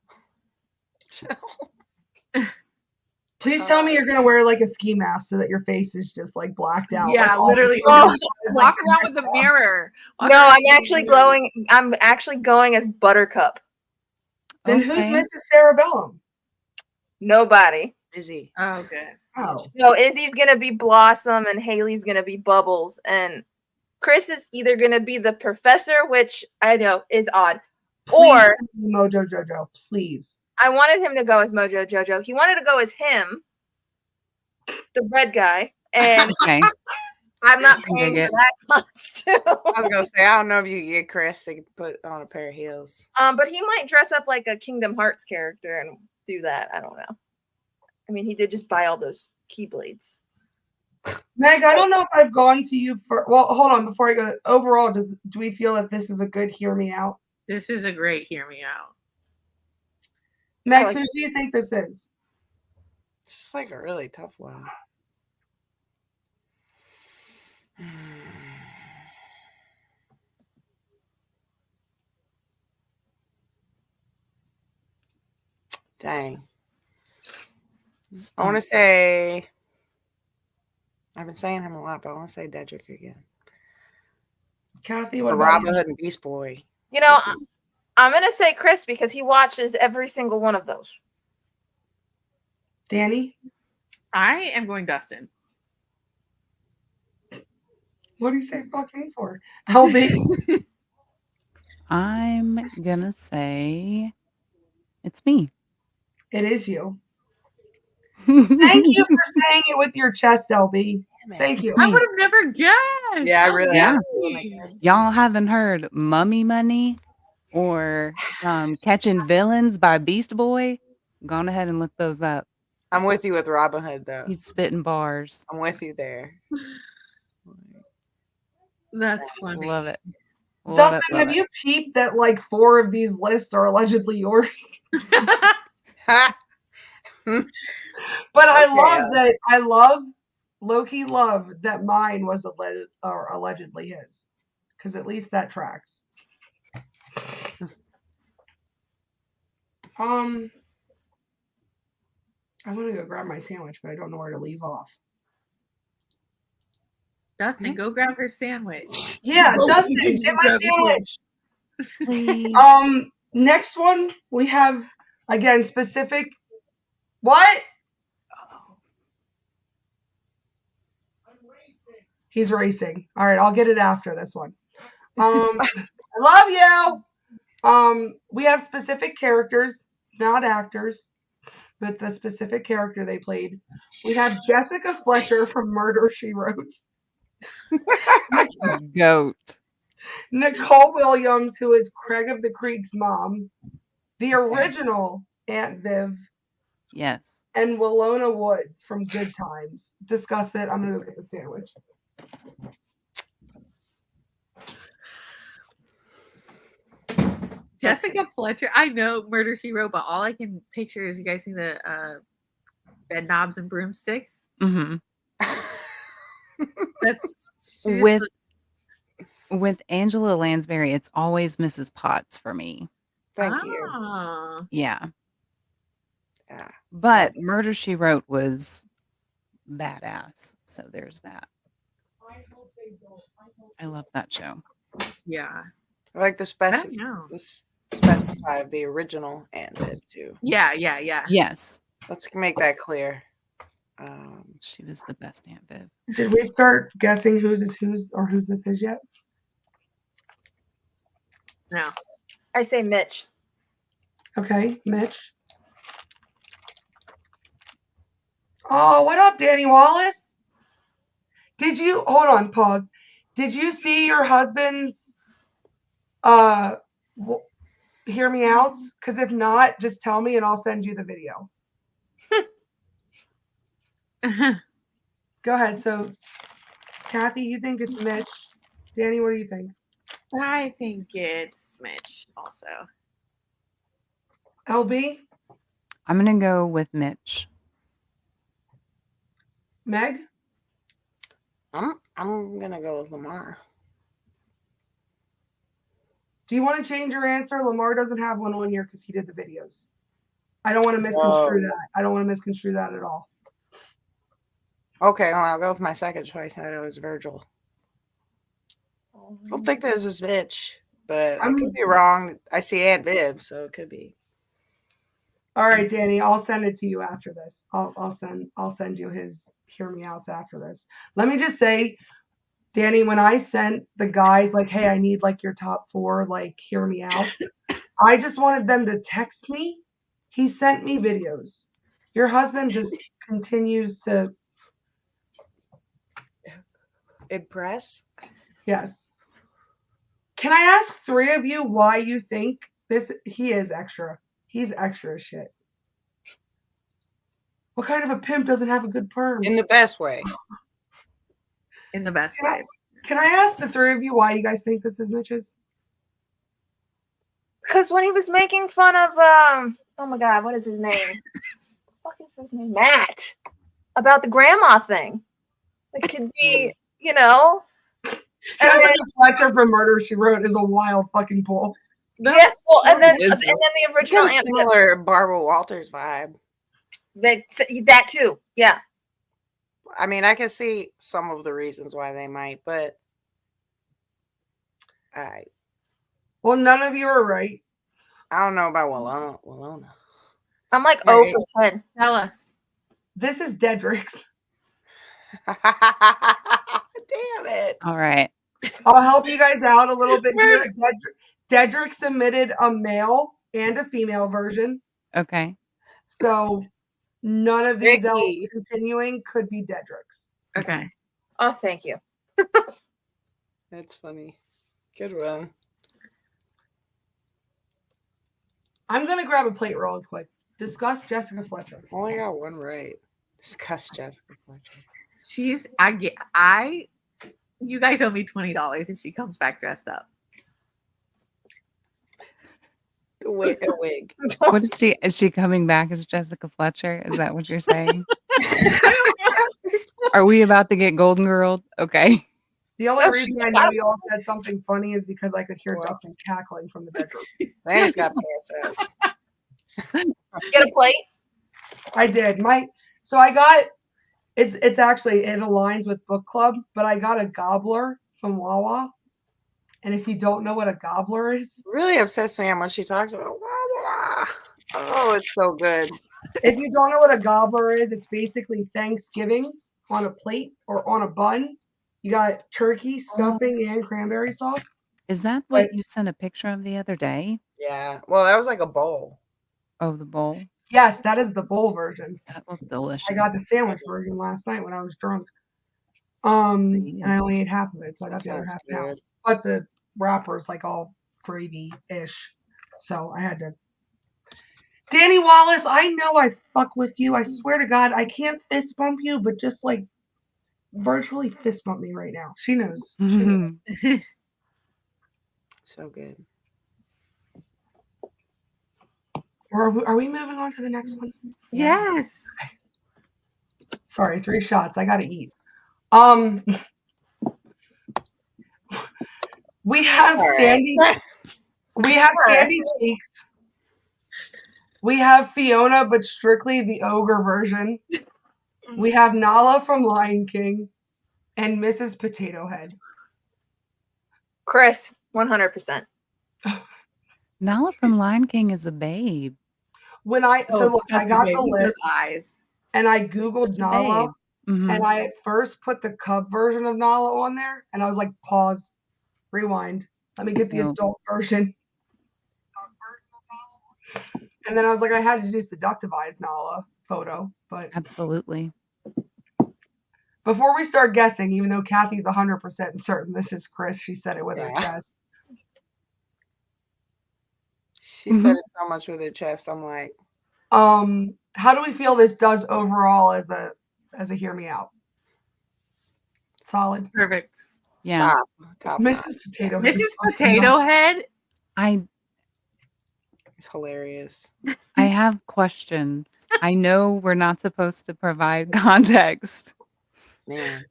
Please tell me you're gonna wear like a ski mask so that your face is just like blacked out. Yeah, like, all literally. these Oh, photos is, Walk like, around with the mirror. Walk no, around I'm with actually the mirror. glowing. I'm actually going as Buttercup. Then who's Okay. Mrs. Cerebellum? Nobody. Izzy. Oh, good. Oh, No, Izzy's gonna be Blossom and Haley's gonna be Bubbles, and Chris is either gonna be the professor, which I know is odd, please or send me Mojo Jojo, please. I wanted him to go as Mojo Jojo. He wanted to go as him, the red guy, and okay. I'm not Dig paying it. for that costume. I was gonna say, I don't know if you could get Chris to put on a pair of heels. But he might dress up like a Kingdom Hearts character and do that. I don't know. I mean, he did just buy all those keyblades. Meg, I don't know if I've gone to you for. Well, hold on before I go. Overall, do we feel that this is a good hear me out? This is a great hear me out. Meg, like who do you think this is? It's like a really tough one. Dang. I want to say. I've been saying him a lot, but I want to say Dedrick again. Kathy, what Or about Robin you? Hood and Beast Boy. You know, I'm gonna say Chris because he watches every single one of those. Danny? I am going Dustin. What do you say fuck me for? LB? I'm gonna say it's me. It is you. Thank you for saying it with your chest, LB. Thank you. I would have never guessed. Yeah, I really Yeah. honestly. Y'all haven't heard Mummy Money or Catching Villains by Beast Boy? Gone ahead and look those up. I'm with you with Robin Hood, though. He's spitting bars. I'm with you there. That's funny. Love it. Love Dustin, it, love have it. you peeped that like 4 of these lists are allegedly yours? But I love low-key love that mine was allegedly his. Because at least that tracks. I want to go grab my sandwich, but I don't know where to leave off. Dustin, go grab her sandwich. Yeah, Go Dustin, grab get my your sandwich. Please. Next one we have again specific. What? He's racing. All right, I'll get it after this one. I love you. We have specific characters, not actors, but the specific character they played. We have Jessica Fletcher from Murder, She Wrote. Goat. Nicole Williams, who is Craig of the Creek's mom. The original Aunt Viv. Yes. And Willona Woods from Good Times. Discuss it. I'm going to go get the sandwich. Jessica Fletcher. I know Murder She Wrote, but all I can picture is you guys see the bed knobs and broomsticks. Mm-hmm. That's with Angela Lansbury. It's always Mrs. Potts for me. Thank you. Yeah. Yeah. But Murder, She Wrote was badass. So there's that. I love that show. Yeah. I like the I don't know. specify the original and Viv too. Yeah. Yes. Let's make that clear. She was the best Aunt Viv. Did we start guessing whose this is yet? No. I say Mitch. Okay, Mitch. Oh, what up, Danny Wallace? Did you hold on? Pause. Did you see your husband's hear me out? Because if not, just tell me and I'll send you the video. Go ahead. So, Kathy, you think it's Mitch? Danny, what do you think? I think it's Mitch also. LB? I'm going to go with Mitch. Meg? I'm gonna go with Lamar. Do you want to change your answer? Lamar doesn't have one on here because he did the videos. I don't want to misconstrue that. I don't want to misconstrue that at all. Okay, well, I'll go with my second choice. I know it was Virgil. I don't think this is Mitch, but I could be wrong. I see Aunt Viv, so it could be. All right, Danny, I'll send it to you after this. I'll send you his hear me outs after this. Let me just say, Danny, when I sent the guys like, hey, I need like your top 4, like hear me outs, I just wanted them to text me. He sent me videos. Your husband just continues to impress. Yes. Can I ask 3 of you why you think he is extra? He's extra as shit. What kind of a pimp doesn't have a good perm? In the best way. In the best way. Can I ask the 3 of you why you guys think this is Mitch's? Because when he was making fun of oh my god, what is his name? What is his name? Matt. About the grandma thing. It could be, you know. Jessica Fletcher from Murder, She Wrote is a wild fucking pull. Yes, well, and then the original It's got a similar Barbara Walters vibe. That too, yeah. I mean, I can see some of the reasons why they might, but well, none of you are right. I don't know about Willona. I'm like 0 for 10. Tell us. This is Dedrick's. Damn it. All right. I'll help you guys out a little bit here. Dedrick submitted a male and a female version. Okay. So none of these else continuing could be Dedrick's. Okay. Oh, thank you. That's funny. Good one. I'm going to grab a plate real quick. Discuss Jessica Fletcher. Only got one right. Discuss Jessica Fletcher. You guys owe me $20 if she comes back dressed up. A wig. What is she coming back as Jessica Fletcher? Is that what you're saying? Are we about to get Golden Girl? Okay. The only reason I know you all said something funny is because I could hear Dustin cackling from the bedroom. Thanks, got pants out. Get a plate? I did. So I got it's actually it aligns with book club, but I got a gobbler from Wawa, And if you don't know what a gobbler is, Really obsessed me how much she talks about. Oh, it's so good. if you don't know what a gobbler is, it's basically Thanksgiving on a plate or on a bun. You got turkey, stuffing, and cranberry sauce. Is that But- what you sent a picture of the other day? Yeah. Well, that was like a bowl. Oh, the bowl? Yes, that is the bowl version. That looked delicious. I got the sandwich version last night when I was drunk. And I only ate half of it, so I got the other Sounds half now. good. But the wrapper is like all gravy-ish, so I had to. Danny Wallace, I know I fuck with you. I swear to God, I can't fist bump you, but just like virtually fist bump me right now. She knows. She knows. So good. Or are we moving on to the next one? Yes. Sorry, 3 shots. I gotta eat. We have All right. Sandy. We have Sandy Cheeks. We have Fiona, but strictly the ogre version. We have Nala from Lion King, and Mrs. Potato Head. Chris, 100%. Nala from Lion King is a babe. When I so look, I such a got baby the with those list eyes. and I Just googled such a Nala, babe. Mhm. and I at first put the cub version of Nala on there, and I was like, pause, rewind, let me get the Oh. adult version. And then I was like, I had to do seductive eyes Nala photo, but Absolutely. before we start guessing, even though Kathy's 100% certain this is Chris, she said it with her Yeah. chest. She said it so much with her chest. I'm like, How do we feel this does overall as a hear me out? Solid. Perfect. Yeah. top. Mrs. Potato Head. Mrs. Potato Head. It's hilarious. I have questions. I know we're not supposed to provide context, Man.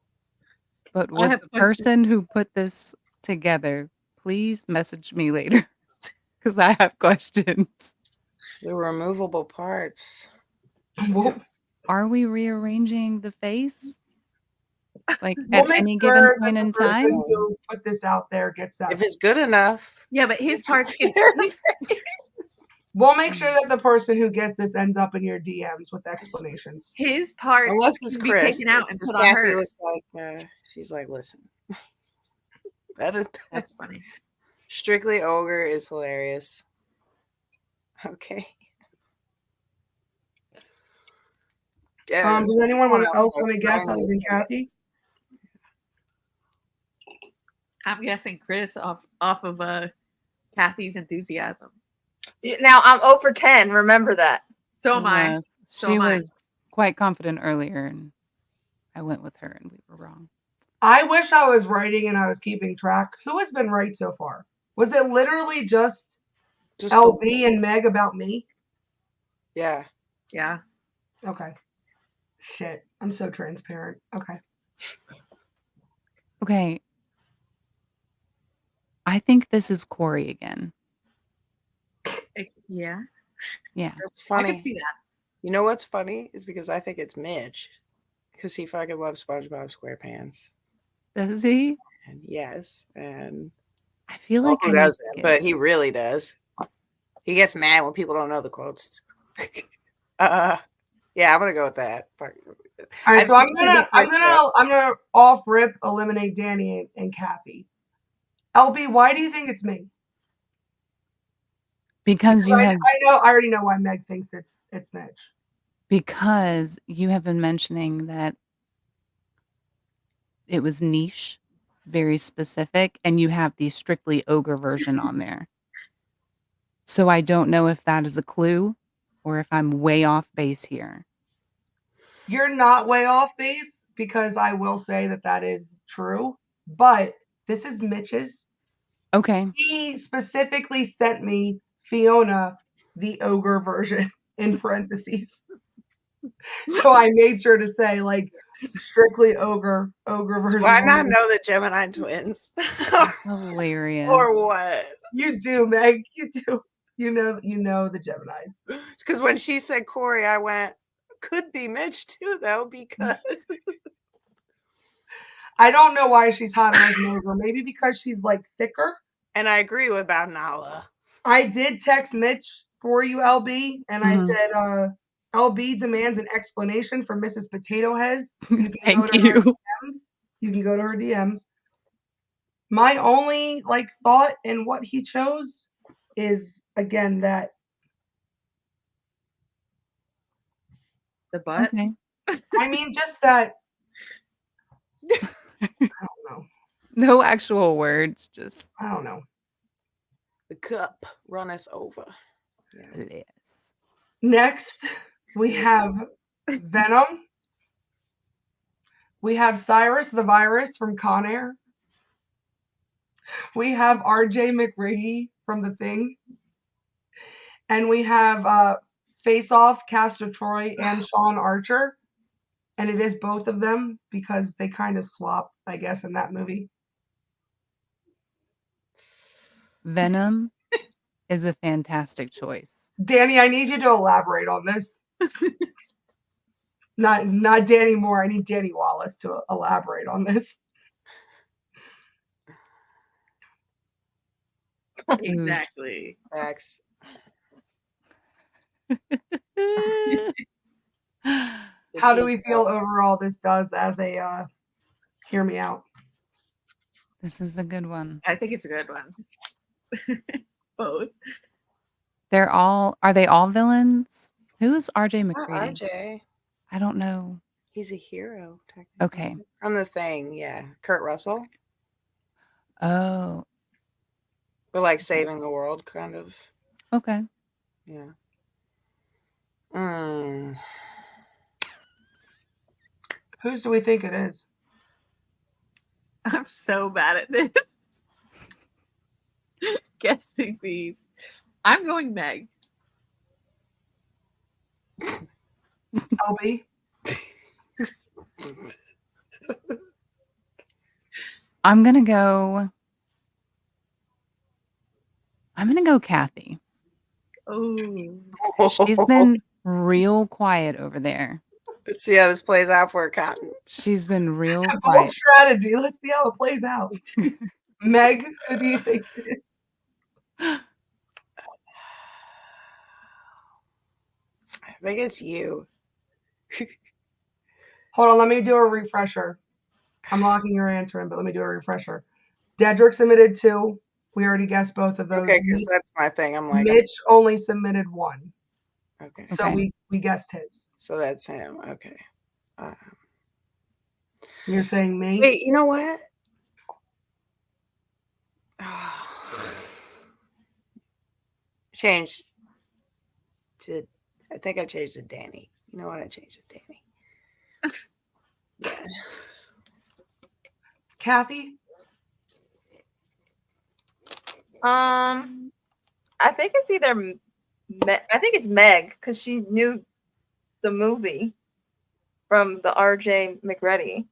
but I would have the questions. person who put this together please message me later? Because I have questions. The removable parts. We'll Are we rearranging the face? Like make at any sure given that point the in person time? who put this out there gets that. If it's good enough. Yeah, but his parts can. We'll make sure that the person who gets this ends up in your DMs with explanations. His parts Unless it's can be Chris. taken out and Because put on Kathy hers. was like, she's like, listen. That That's funny. Strictly Ogre is hilarious. Okay. Yeah. Does anyone someone else knows. want to guess other than Kathy? I'm guessing Chris off of Kathy's enthusiasm. Now I'm 0 for 10. Remember that. So am I. Yeah, So she am I. was quite confident earlier, and I went with her, and we were wrong. I wish I was writing and I was keeping track. Who has been right so far? Was it literally just LB and Meg about me? Yeah. Yeah. Okay. Shit. I'm so transparent. Okay. Okay. I think this is Corey again. Yeah. Yeah. That's I funny. can see that. You know what's funny is because I think it's Mitch. Because he fucking loves SpongeBob SquarePants. Does he? And yes. And I feel like who I need doesn't, to but get- he really does. He gets mad when people don't know the quotes. Yeah, I'm gonna go with that. All right, I so I'm think it'd be gonna off rip eliminate Danny and Kathy. LB, why do you think it's me? because you I have already know why Meg thinks it's Mitch. because you have been mentioning that it was niche, very specific, and you have the strictly ogre version on there. So I don't know if that is a clue or if I'm way off base here. You're not way off base because I will say that is true, but this is Mitch's. Okay. He specifically sent me Fiona, the ogre version, in parentheses. So I made sure to say like strictly ogre version. Do I not know the Gemini twins? Hilarious. Or what? You do, Meg. You do. You know the Geminis. It's because when she said Corey, I went, could be Mitch too, though, because I don't know why she's hotter as an ogre. Maybe because she's like thicker. And I agree with about Nala. I did text Mitch for you, LB, and I Mhm. said, LB demands an explanation for Mrs. Potato Head. You can go Thank to her you. DMs. You can go to her DMs. My only thought in what he chose is again that The butt. Okay. I mean just that I don't know. No actual words, just I don't know. The cup runneth over. Yeah. yes. Next, we have Venom. We have Cyrus the Virus from Con Air. We have RJ McRae from The Thing. And we have Face Off, Castor Troy, and Sean Archer. And it is both of them because they kind of swap, I guess, in that movie. Venom is a fantastic choice. Danny, I need you to elaborate on this. Not Danny Moore. I need Danny Wallace to elaborate on this. Exactly. Facts. How do we feel overall this does as a hear me out? This is a good one. I think it's a good one. Both. Are they all villains? Who's RJ Not McCready? RJ. I don't know. He's a hero, technically. Okay. From The Thing, yeah. Kurt Russell. Oh, But like saving the world, kind of. okay. Yeah. Whose do we think it is? I'm so bad at this. Guessing these. I'm going Meg. LB? I'm gonna go Kathy. Oh. She's been real quiet over there. Let's see how this plays out for Cotton. She's been real Bold quiet. strategy. Let's see how it plays out. Meg, who do you think it is? I think it's you. Hold on, let me do a refresher. I'm locking your answer in, but let me do a refresher. Dedrick submitted 2. We already guessed both of those. Okay, because that's my thing. I'm like, Mitch only submitted 1. okay. So we guessed his. So that's him. Okay. You're saying me? Wait, you know what? Changed to, I think I changed to Danny. You know what? I changed to Danny. Yeah. Kathy? I think it's either I think it's Meg because she knew the movie from the RJ McReady.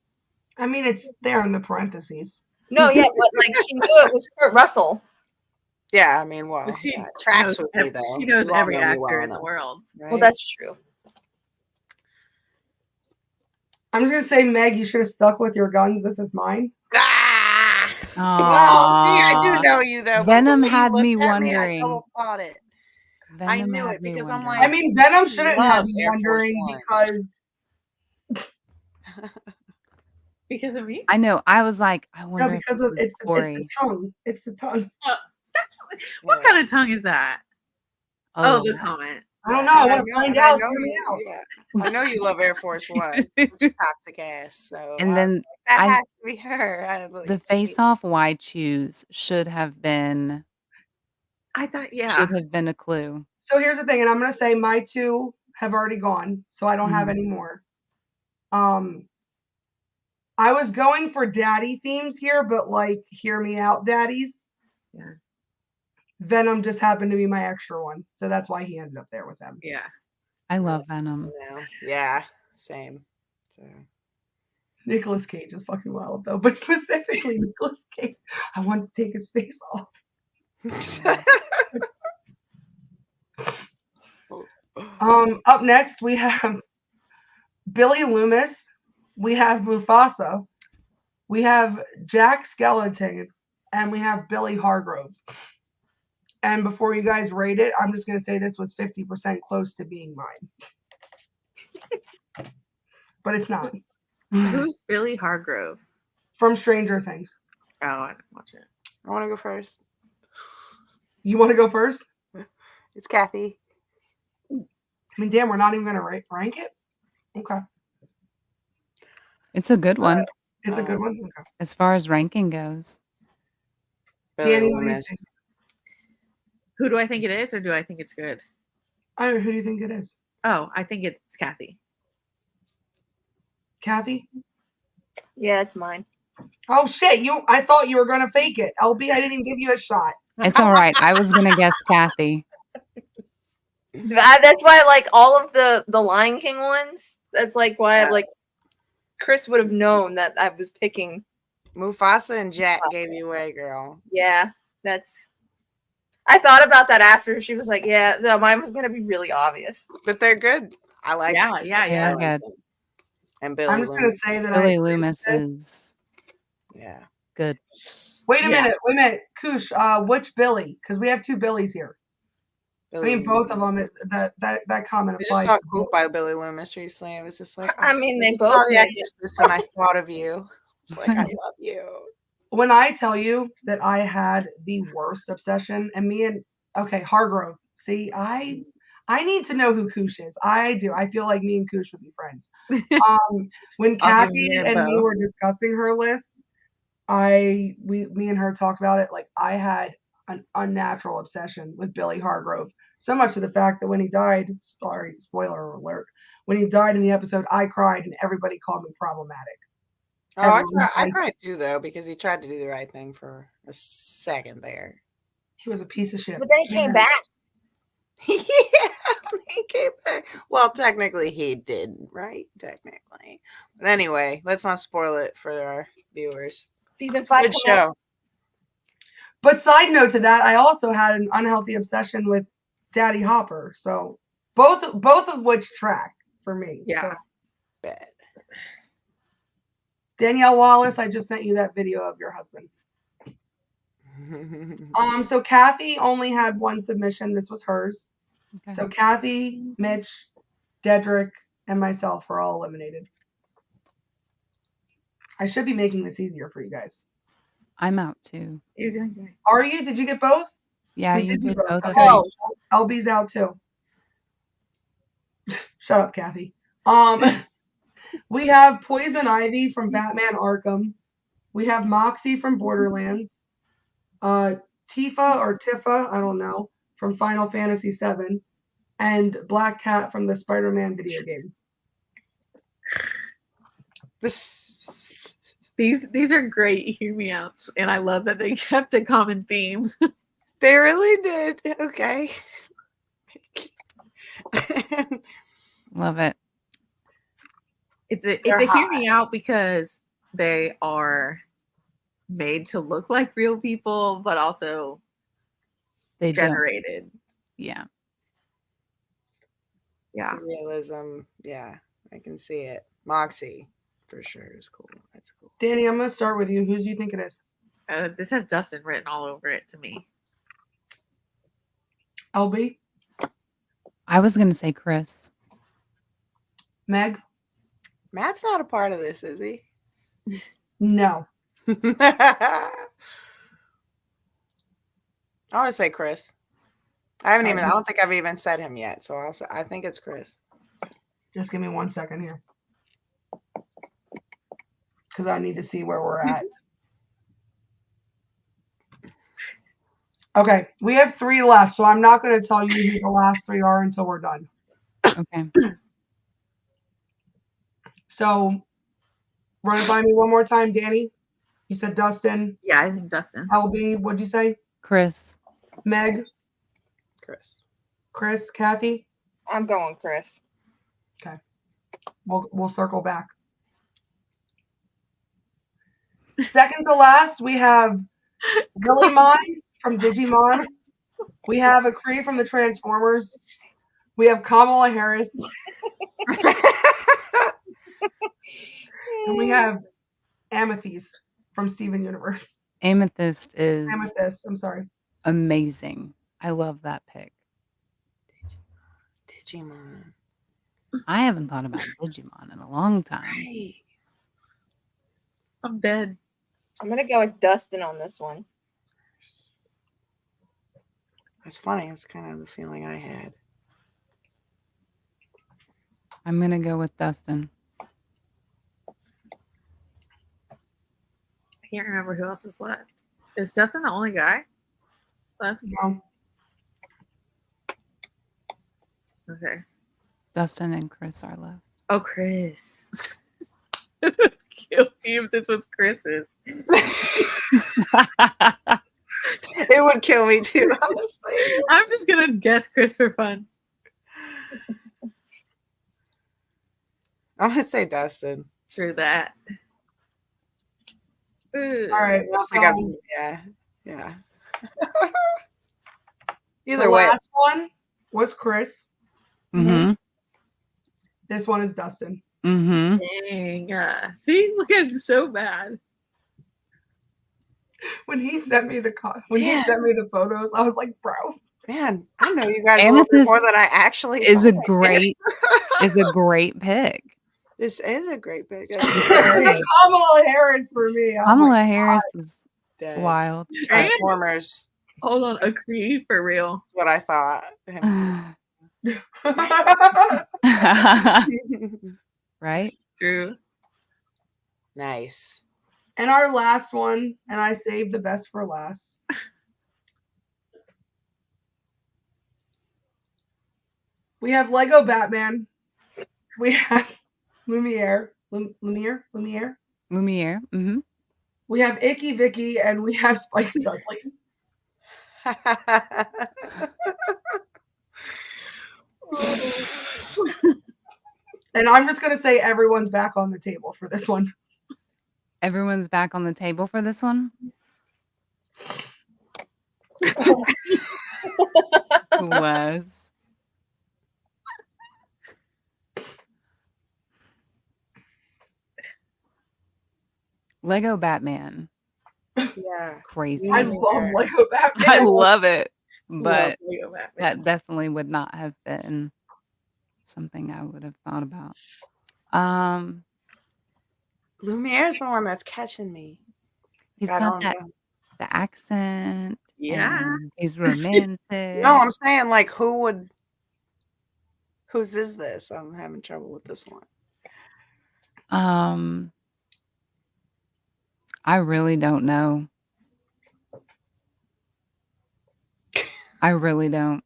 I mean, it's there in the parentheses. No, yeah, but like she knew it was Kurt Russell. Yeah, I mean, well, She yeah, tracks knows with me though. She knows You all every know me actor well in the enough, world. right? Well, that's true. I'm just going to say, Meg, you should have stuck with your guns. This is mine. Ah! Well, see, I do know you though. but the Venom way you had looked me at wondering. I double thought it. I knew it because I'm like, I mean, Venom shouldn't have loves me Air Force wondering One. because Because of me? I know. I was like, I no, wonder because if of this is it's Corey. the tongue. It's the tongue. What kind of tongue is that? Oh, the comment. I don't know. I want to know- find and I out. know Hear me you- out. Yeah. I know you love Air Force One. Toxic ass. So And I was then like, that I- has to be her. The face-off why choose should have been I thought, should have been a clue. So here's the thing, and I'm going to say my 2 have already gone, so I don't have Mhm. any more. I was going for daddy themes here, but like, hear me out, daddies. Yeah. Venom just happened to be my extra one, so that's why he ended up there with them. Yeah. I love Venom. Yeah, same. So. Nicolas Cage is fucking wild though, but specifically Nicolas Cage, I want to take his face off. Up next we have Billy Loomis, we have Mufasa, we have Jack Skeleton, and we have Billy Hargrove. And before you guys rate it, I'm just going to say this was 50% close to being mine. But it's not. Who's Billy Hargrove? From Stranger Things. Oh, I didn't watch it. I want to go first. You want to go first? It's Kathy. I mean, damn, we're not even going to rank it? Okay. It's a good one It's a good one? Okay. as far as ranking goes. Billy Danny, what do you Loomis. think? Who do I think it is, or do I think it's good? Who do you think it is? Oh, I think it's Kathy. Kathy? Yeah, it's mine. Oh, shit. I thought you were going to fake it. LB, I didn't even give you a shot. It's all right. I was going to guess Kathy. That's why I like all of the Lion King ones. That's like why I like Chris would have known that I was picking. Mufasa and Jack gave you away, girl. Yeah, I thought about that after. She was like, yeah, no, mine was going to be really obvious. But they're good. I like Yeah, them. yeah, They yeah. are good. And Billy I'm just going to Loomis. say that Billy I Loomis this. is Yeah. good. Wait a Yeah. minute. Kush, which Billy? Because we have two Billies here. Billy I mean, both of them. That comment I just applies. saw to Coop by Billy Loomis recently. I was just like, I mean, they just both saw The did. Exorcist and I thought of you. It's like, I love you. When I tell you that I had the worst obsession, and Hargrove. See, I need to know who Kush is. I do. I feel like me and Kush would be friends. When I'll give Kathy you and me both. were discussing her list, me and her talked about it. Like, I had an unnatural obsession with Billy Hargrove. So much to the fact that when he died, sorry, spoiler alert, when he died in the episode, I cried and everybody called me problematic. Oh, I cried too, though, because he tried to do the right thing for a second there. He was a piece of shit. But then he came back. Yeah, he came back. Well, technically he didn't, right? Technically. But anyway, let's not spoil it for our viewers. Season 5. Good show. But side note to that, I also had an unhealthy obsession with Daddy Hopper. So both of which track for me. Yeah. So, Bad. Danielle Wallace, I just sent you that video of your husband. So Kathy only had one submission. This was hers. Okay. So Kathy, Mitch, Dedrick, and myself were all eliminated. I should be making this easier for you guys. I'm out too. You're doing great. Are you? Did you get both? Yeah, We you did both of Okay. them. LB's out too. Shut up, Kathy. We have Poison Ivy from Batman Arkham. We have Moxie from Borderlands. Tifa or Tifa, I don't know, from Final Fantasy VII. And Black Cat from the Spider-Man video game. These are great hear me outs, and I love that they kept a common theme. They really did. Okay. Love it. It's a They're hear me out because they are made to look like real people, but also They don't. generated. Yeah. Yeah. The realism. Yeah, I can see it. Moxie, for sure, is cool. That's cool. Danny, I'm going to start with you. Who do you think it is? This has Dustin written all over it to me. LB? I was going to say Chris. Meg? Matt's not a part of this, is he? No. I want to say Chris. I don't think I've even said him yet, so I think it's Chris. Just give me 1 second here. Because I need to see where we're at. Okay, we have 3 left, so I'm not going to tell you who the last 3 are until we're done. Okay. So, run it by me one more time, Danny. You said Dustin. Yeah, I think Dustin. LB, what'd you say? Chris. Meg, Chris. Chris, Kathy. I'm going Chris. Okay. We'll circle back. Second to last, we have Lilymon from Digimon. We have Akri from the Transformers. We have Kamala Harris. And we have Amethyst from Steven Universe. Amethyst is Amethyst. I'm sorry. amazing. I love that pick. Digimon. I haven't thought about Digimon in a long time. Right. I'm dead. I'm gonna go with Dustin on this one. That's funny. That's kind of the feeling I had. I'm gonna go with Dustin. I can't remember who else is left. Is Dustin the only guy left? No. Okay. Dustin and Chris are left. Oh, Chris. This would kill me if this was Chris's. It would kill me too, honestly. I'm just gonna guess Chris for fun. I'm gonna say Dustin. True that. All right. I got So yeah. the Either way, last one was Chris. Mm-hmm. This one is Dustin. Mm-hmm. Dang. See, look, I'm so bad. When he sent me the photos, I was like, bro. man, I know you guys a little bit Amethyst more than I actually Is a thought I did. great pick. This is a great pick. Kamala Harris for me. Oh Kamala my Harris is Dead. wild. Transformers. Hold on, agree for real. What I thought. God. Right? True. Nice. And our last one, and I saved the best for last. We have Lego Batman. We have Lumiere. Lumiere? Lumiere. Mm-hmm. We have Icky Vicky, and we have Spike Sudley. And I'm just going to say everyone's back on the table for this one. Everyone's back on the table for this one. Who was? Lego Batman. Yeah. Crazy. I love Lego Batman. I love it. But Lego Batman. that definitely would not have been something I would have thought about. Lumiere's the one that's catching me. He's I got don't know. the accent. Yeah. and he's romantic. No, I'm saying like whose is this? I'm having trouble with this one. I really don't know. I really don't.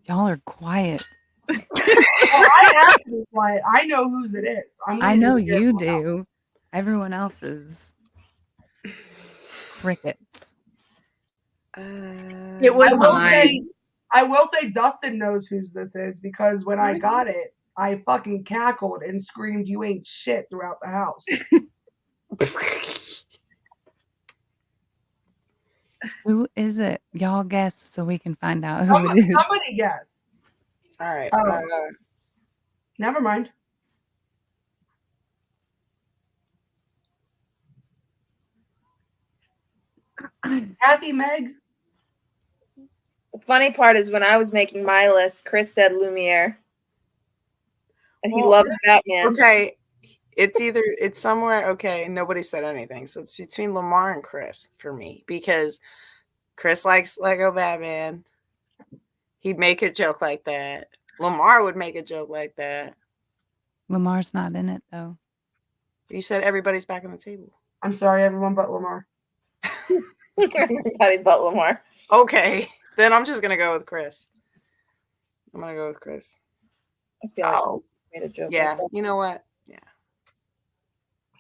Y'all are quiet. Well, I have to be quiet. I know whose it is. I know you do. Everyone else is crickets. It was I will mine. say Dustin knows whose this is because when I got it, I fucking cackled and screamed, "You ain't shit" throughout the house. Who is it? Y'all guess so we can find out who it is. Somebody guess. All right. Never mind. Kathy, Meg. The funny part is when I was making my list, Chris said Lumiere. And he Well, loves Batman. Okay. It's somewhere. Okay. Nobody said anything. So it's between Lamar and Chris for me because Chris likes Lego Batman. He'd make a joke like that. Lamar would make a joke like that. Lamar's not in it though. You said everybody's back on the table. I'm sorry, everyone but Lamar. Everybody but Lamar. Okay. Then I'm just gonna go with Chris. I'm gonna go with Chris. I feel like I made a joke. Yeah. like that. You know what? Yeah.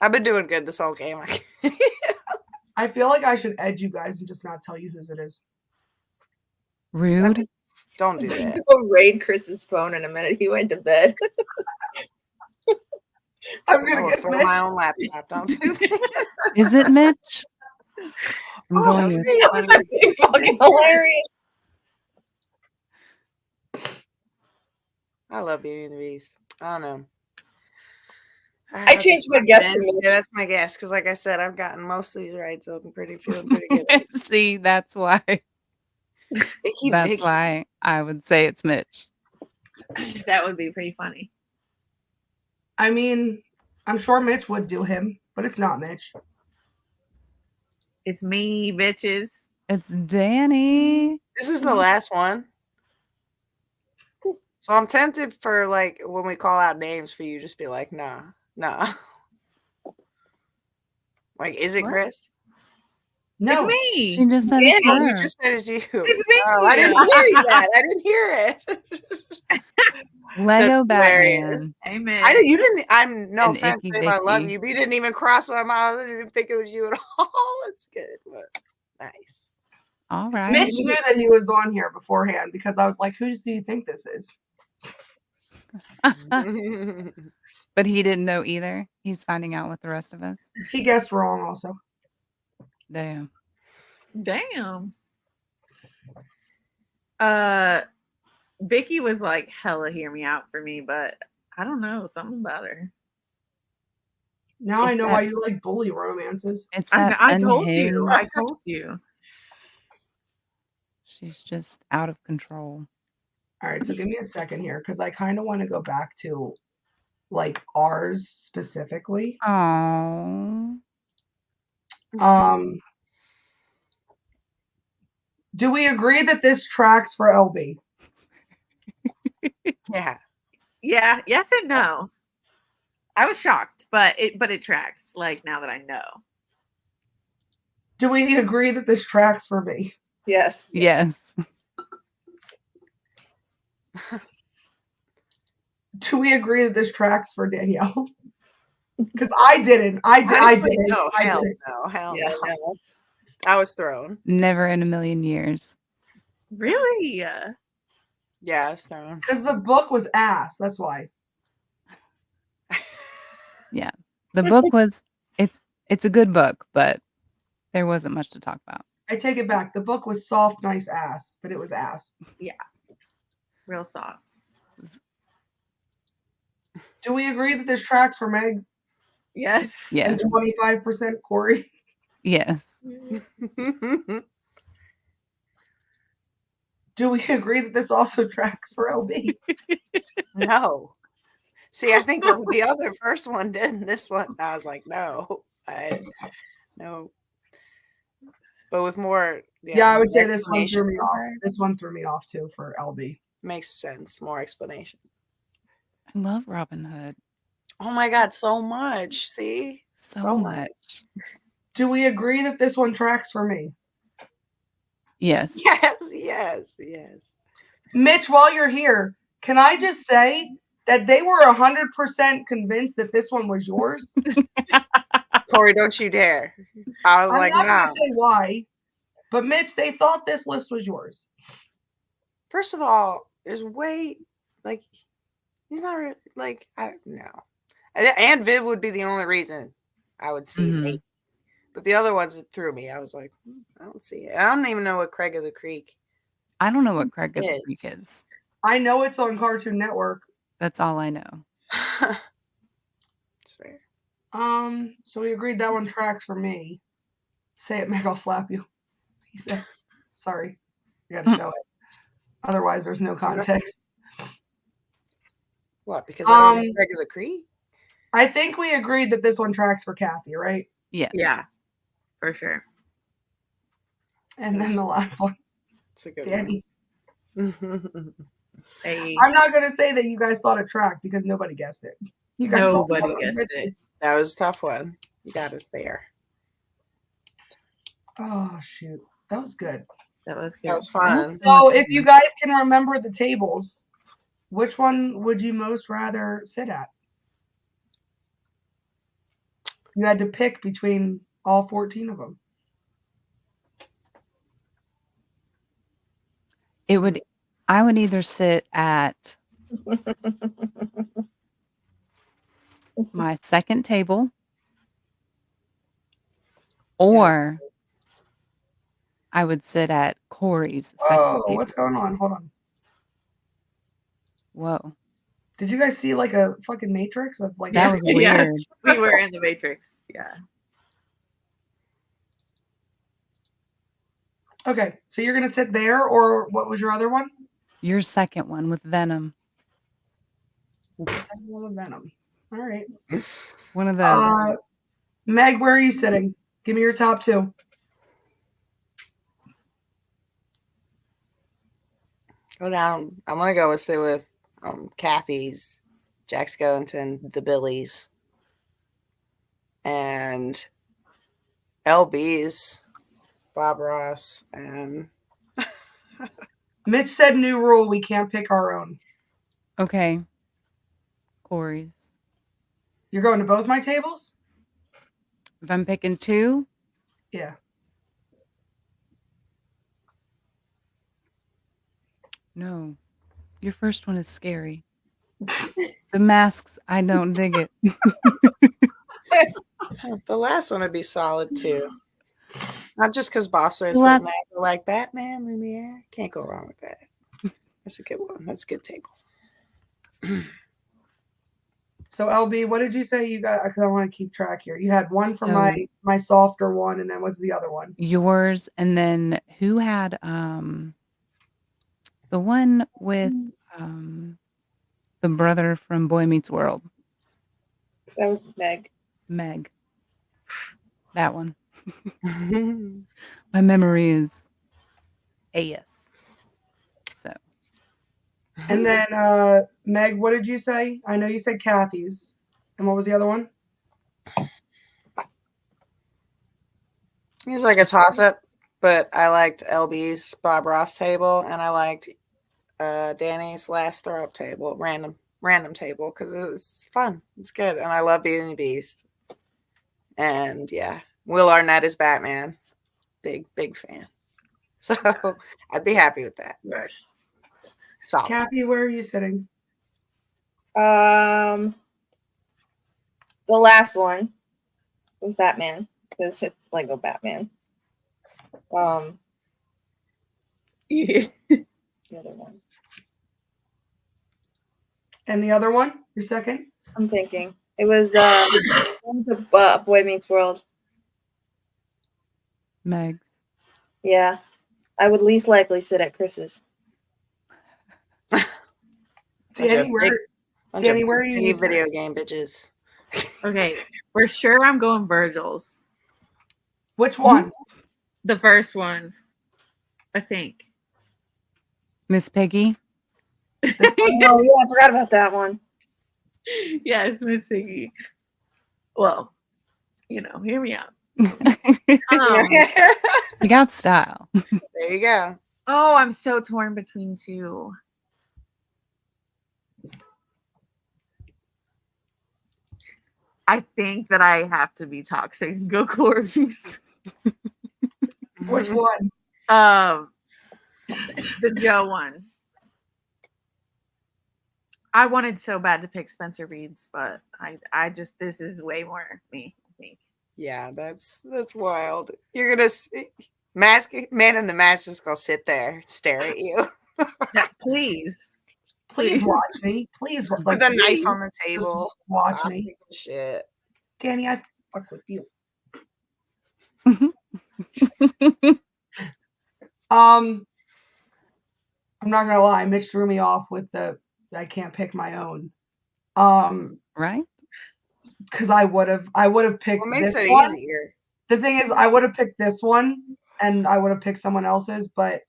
I've been doing good this whole game. I feel like I should edge you guys and just not tell you whose it is. Rude. Don't do that. Go raid Chris's phone in a minute. He went to bed. I'm I gonna will get throw Mitch. my own laptop. Don't do that. Is it Mitch? I'm Oh, going see, with That was actually fucking hilarious. I love Beauty and the Beast. I don't know. I I'll changed just my put guess to Vince. Mitch. Yeah, that's my guess. Because, like I said, I've gotten most of these right, so I'm feeling pretty good. At it. See, that's why. Vicky, That's Vicky. why I would say it's Mitch. That would be pretty funny. I mean, I'm sure Mitch would do him, but it's not Mitch. It's me, bitches. It's Danny. This is the last one. So I'm tempted for like when we call out names for you, just be like, nah. Like, is it What? Chris? No. It's She me. just said Danny. it's Oh, you her. just said it's you. It's me. Oh, I didn't hear you that. I didn't hear it. Lego That's hilarious. Batman. Amen. I didn't. You didn't. I'm no And offense, Icky babe. I love Vicky. you, but you didn't even cross my mind. I didn't think it was you at all. It's good, but nice. All right. Mitch knew that he was on here beforehand because I was like, who do you think this is? But he didn't know either. He's finding out with the rest of us. He guessed wrong also. Damn. Damn. Vicky was like hella hear me out for me, but I don't know, something about her. Now I It's know that- why you like bully romances. It's that I told you. unhinged. I told you. She's just out of control. All right, so give me a second here because I kind of want to go back to like ours specifically. Oh. Do we agree that this tracks for LB? Yeah. Yeah, yes and no. I was shocked, but it tracks, like now that I know. Do we agree that this tracks for me? Yes. Yes. Do we agree that this tracks for Danielle? Because I didn't. I Honestly, didn't. no, I hell didn't. no, hell Yeah, no. no. I was thrown. Never in a million years. Really? Yeah, I was thrown. Because the book was ass. That's why. Yeah. The book was it's a good book, but there wasn't much to talk about. I take it back. The book was soft, nice ass, but it was ass. Real soft. Do we agree that this tracks for Meg Yes. Yes. and 25% Corey? Yes. Do we agree that this also tracks for LB? No. See, I think the other first one did, and this one, I was like, no. No. But with more, Yeah, I would say this one explanation threw me from off. her, This one threw me off too for LB. makes sense. More explanation. I love Robin Hood Oh my God, so much. See? so much. Do we agree that this one tracks for me? Yes. Yes. Mitch, while you're here, can I just say that they were 100% convinced that this one was yours? Corey, don't you dare. I was I'm like, not nah. going to say why, but Mitch, they thought this list was yours. First of all, there's way, like, he's not really, like, I don't know. And Viv would be the only reason I would see Mhm. it. But the other ones it threw me. I was like, I don't see it. I don't even know what Craig of the Creek I don't know what Craig of the Yes. Creek is. I know it's on Cartoon Network. That's all I know. It's fair. So we agreed that one tracks for me. Say it, Meg, I'll slap you. He said, sorry. You gotta show it. Otherwise, there's no context. What? Because I don't know Um, Craig of the Creek? I think we agreed that this one tracks for Kathy, right? Yes. Yeah, for sure. And then the last one, It's a good Danny. one. Hey, I'm not gonna say that you guys thought it tracked because nobody guessed it. You guys all nobody thought it was guessed it. Mitch's. That was a tough one. You got us there. Oh shoot, that was good. That was good. That was fun. So if you guys can remember the tables, which one would you most rather sit at? You had to pick between all 14 of them. I would either sit at my second table or I would sit at Corey's second Oh, table. what's going on? Hold on. Whoa. Did you guys see like a fucking Matrix of like That was Yeah. weird. We were in the Matrix. Yeah. Okay, so you're gonna sit there, or what was your other one? Your second one with Venom. Second one with Venom. All right. One of the Meg, where are you sitting? Give me your top two. Go down. I'm gonna go sit with Kathy's, Jack Skellington, the Billies, and LB's, Bob Ross, and Mitch said new rule: we can't pick our own. okay. Corey's. You're going to both my tables? If I'm picking two, Yeah. no. Your first one is scary. The masks, I don't dig it. the last one would be solid too. Not just because Boss was The sitting last- there like Batman, Lumiere. Can't go wrong with that. That's a good one. That's a good table. So LB, what did you say you got? Because I want to keep track here. You had one for So- my softer one, and then what's the other one? Yours, and then who had the one with the brother from Boy Meets World? That was Meg. Meg. That one. My memory is AS. So And then Meg, what did you say? I know you said Kathy's. And what was the other one? It was like a toss up, but I liked LB's Bob Ross table, and I liked Danny's last throw up table, random table, because it was fun. It's good, and I love Beauty and the Beast. And yeah, Will Arnett is Batman. Big fan. So I'd be happy with that. Yes. Solid. Kathy, where are you sitting? The last one was Batman because it's Lego Batman. Yeah. The other one. And the other one? Your second? I'm thinking it was one of the Boy Meets World. Meg's. Yeah, I would least likely sit at Chris's. Danny, where are you? Video game bitches. Okay. For sure, I'm going Virgil's. Which one? The first one, I think. Miss Piggy. Oh yeah, I forgot about that one. Yes, Miss Piggy. Well, hear me out. You got style. There you go. Oh, I'm so torn between two. I think that I have to be toxic and go Corby's. Which one? The Joe one. I wanted so bad to pick Spencer Reed's, but I just this is way more me, I think. Yeah, that's wild. You're gonna man in the mask just gonna sit there, stare at you Please. Please watch me. Please, with like, a knife please on the just table. watch Toxic me. and shit. Danny, I fuck with you. I'm not gonna lie, Mitch threw me off with the I can't pick my own. Right? Because I would have picked What makes this it one. easier? The thing is, I would have picked this one, and I would have picked someone else's, but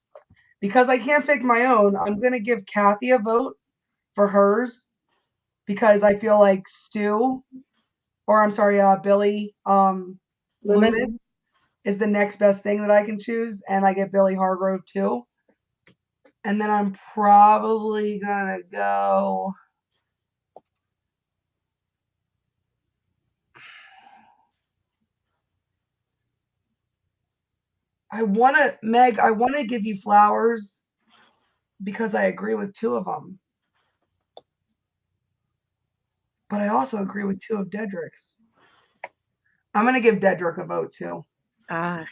because I can't pick my own, I'm gonna give Kathy a vote for hers because I feel like Billy Loomis is the next best thing that I can choose, and I get Billy Hargrove too. And then I'm probably gonna go. I want to give you flowers because I agree with two of them. But I also agree with two of Dedrick's. I'm going to give Dedrick a vote too. Yeah.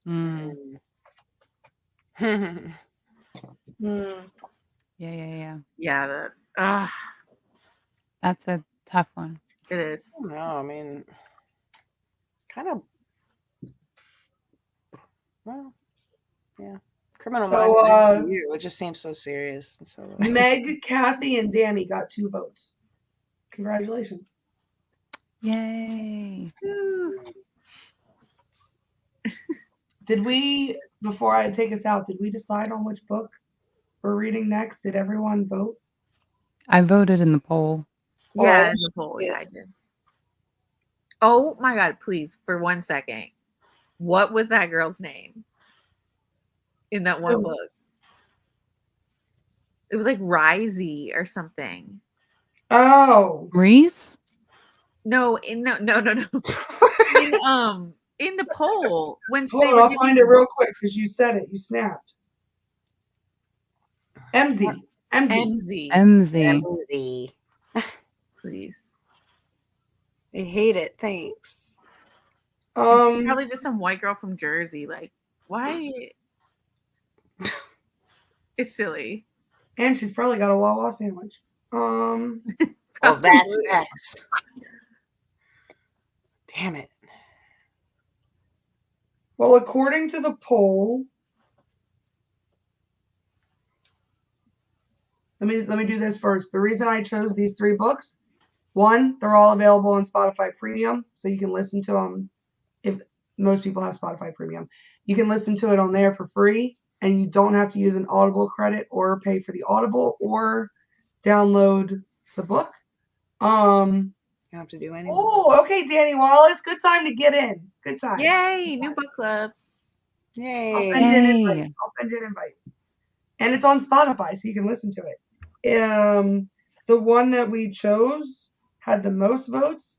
Mm. Hmm. Yeah. Yeah, Ah, That's a tough one. it is. I don't know. I mean, kind of. Well, yeah. Criminal Minds So, is for you. It just seems so serious. And so Meg, Kathy, and Danny got 2 votes. Congratulations. Yay. Did we, before I take us out, did we decide on which book we're reading next? Did everyone vote? I voted in the poll. Yeah, Oh, in the poll. Yeah, I did. Oh my God, please, for 1 second. What was that girl's name in that one Who? book? It was like Risey or something. Oh. Reese? No, no. In the poll when Hold they on, were I'll giving find it real quick because you said it. You snapped. MZ. MZ, MZ. MZ. please. I hate it. Thanks. And she's probably just some white girl from Jersey. Like, why? It's silly. And she's probably got a Wawa sandwich. Well, that's Probably. facts. Damn it. Well, according to the poll, let me do this first. The reason I chose these 3 books, one, they're all available on Spotify Premium, so you can listen to them. If most people have Spotify Premium, you can listen to it on there for free, and you don't have to use an Audible credit or pay for the Audible or download the book. You don't have to do anything. Oh, okay, Danny Wallace. Good time to get in. Good time. Yay, new book club. Yay. I'll send you an invite. Yay. I'll send you an invite. And it's on Spotify, so you can listen to it. The one that we chose had the most votes.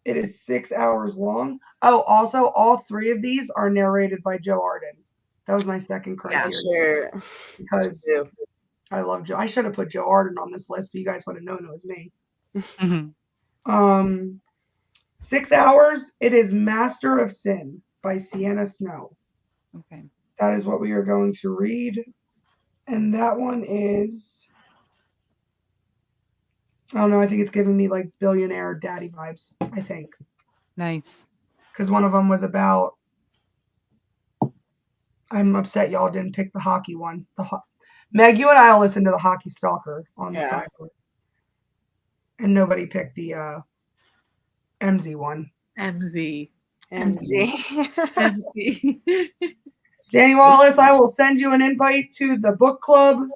It is 6 hours long. Oh, also, all 3 of these are narrated by Joe Arden. That was my second criteria. Sure. Because Yeah. I love Joe. I should have put Joe Arden on this list, but you guys would have known it was me. Mhm. 6 hours. It is Master of Sin by Sienna Snow. Okay. That is what we are going to read. And that one is, I don't know, I think it's giving me like billionaire daddy vibes, I think. Nice. Because one of them was about, I'm upset y'all didn't pick the hockey one. Meg, you and I will listen to the Hockey Stalker on the side. And nobody picked the MZ one. MZ. MZ. Danny Wallace, I will send you an invite to the book club.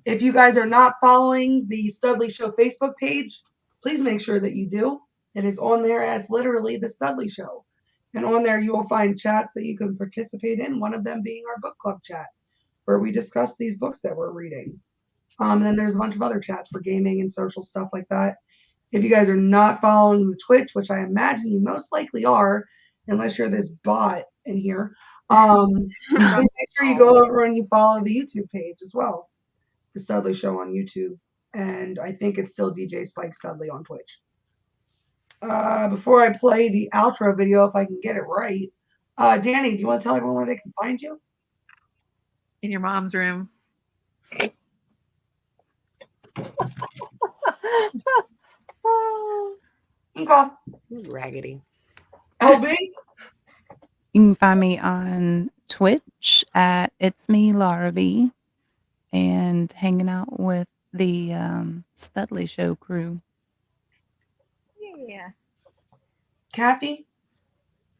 If you guys are not following the Studley Show Facebook page, please make sure that you do. It is on there as literally the Studley Show. And on there you will find chats that you can participate in, one of them being our book club chat, where we discuss these books that we're reading. And then there's a bunch of other chats for gaming and social stuff like that. If you guys are not following the Twitch, which I imagine you most likely are, unless you're this bot in here, please make sure you go over and you follow the YouTube page as well. The Studley Show on YouTube. And I think it's still DJ Spike Studley on Twitch. Before I play the outro video, if I can get it right, Danny, do you want to tell everyone where they can find you? In your mom's room. Okay. Raggedy. LB? You can find me on Twitch at It's Me Larrabee and hanging out with the Studley Show crew. Yeah. Kathy?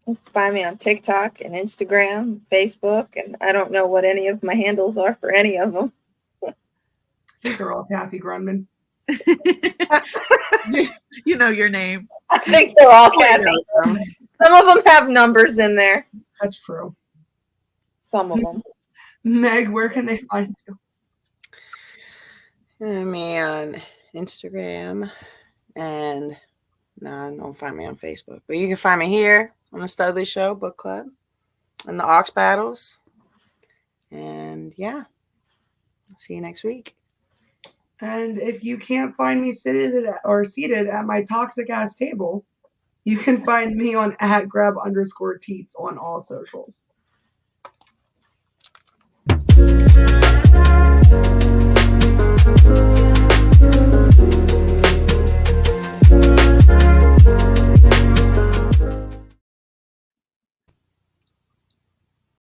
You can find me on TikTok and Instagram, Facebook, and I don't know what any of my handles are for any of them. I think they're all Kathy Grunman. You know your name. I think they're all Kathy. Some of them have numbers in there. That's true. Some of them. Meg, where can they find you? Me on Instagram and don't find me on Facebook. But you can find me here on the Studley Show Book Club and the Ox Battles. And yeah. See you next week. And if you can't find me seated at my toxic ass table, you can find me on @grab_teats on all socials.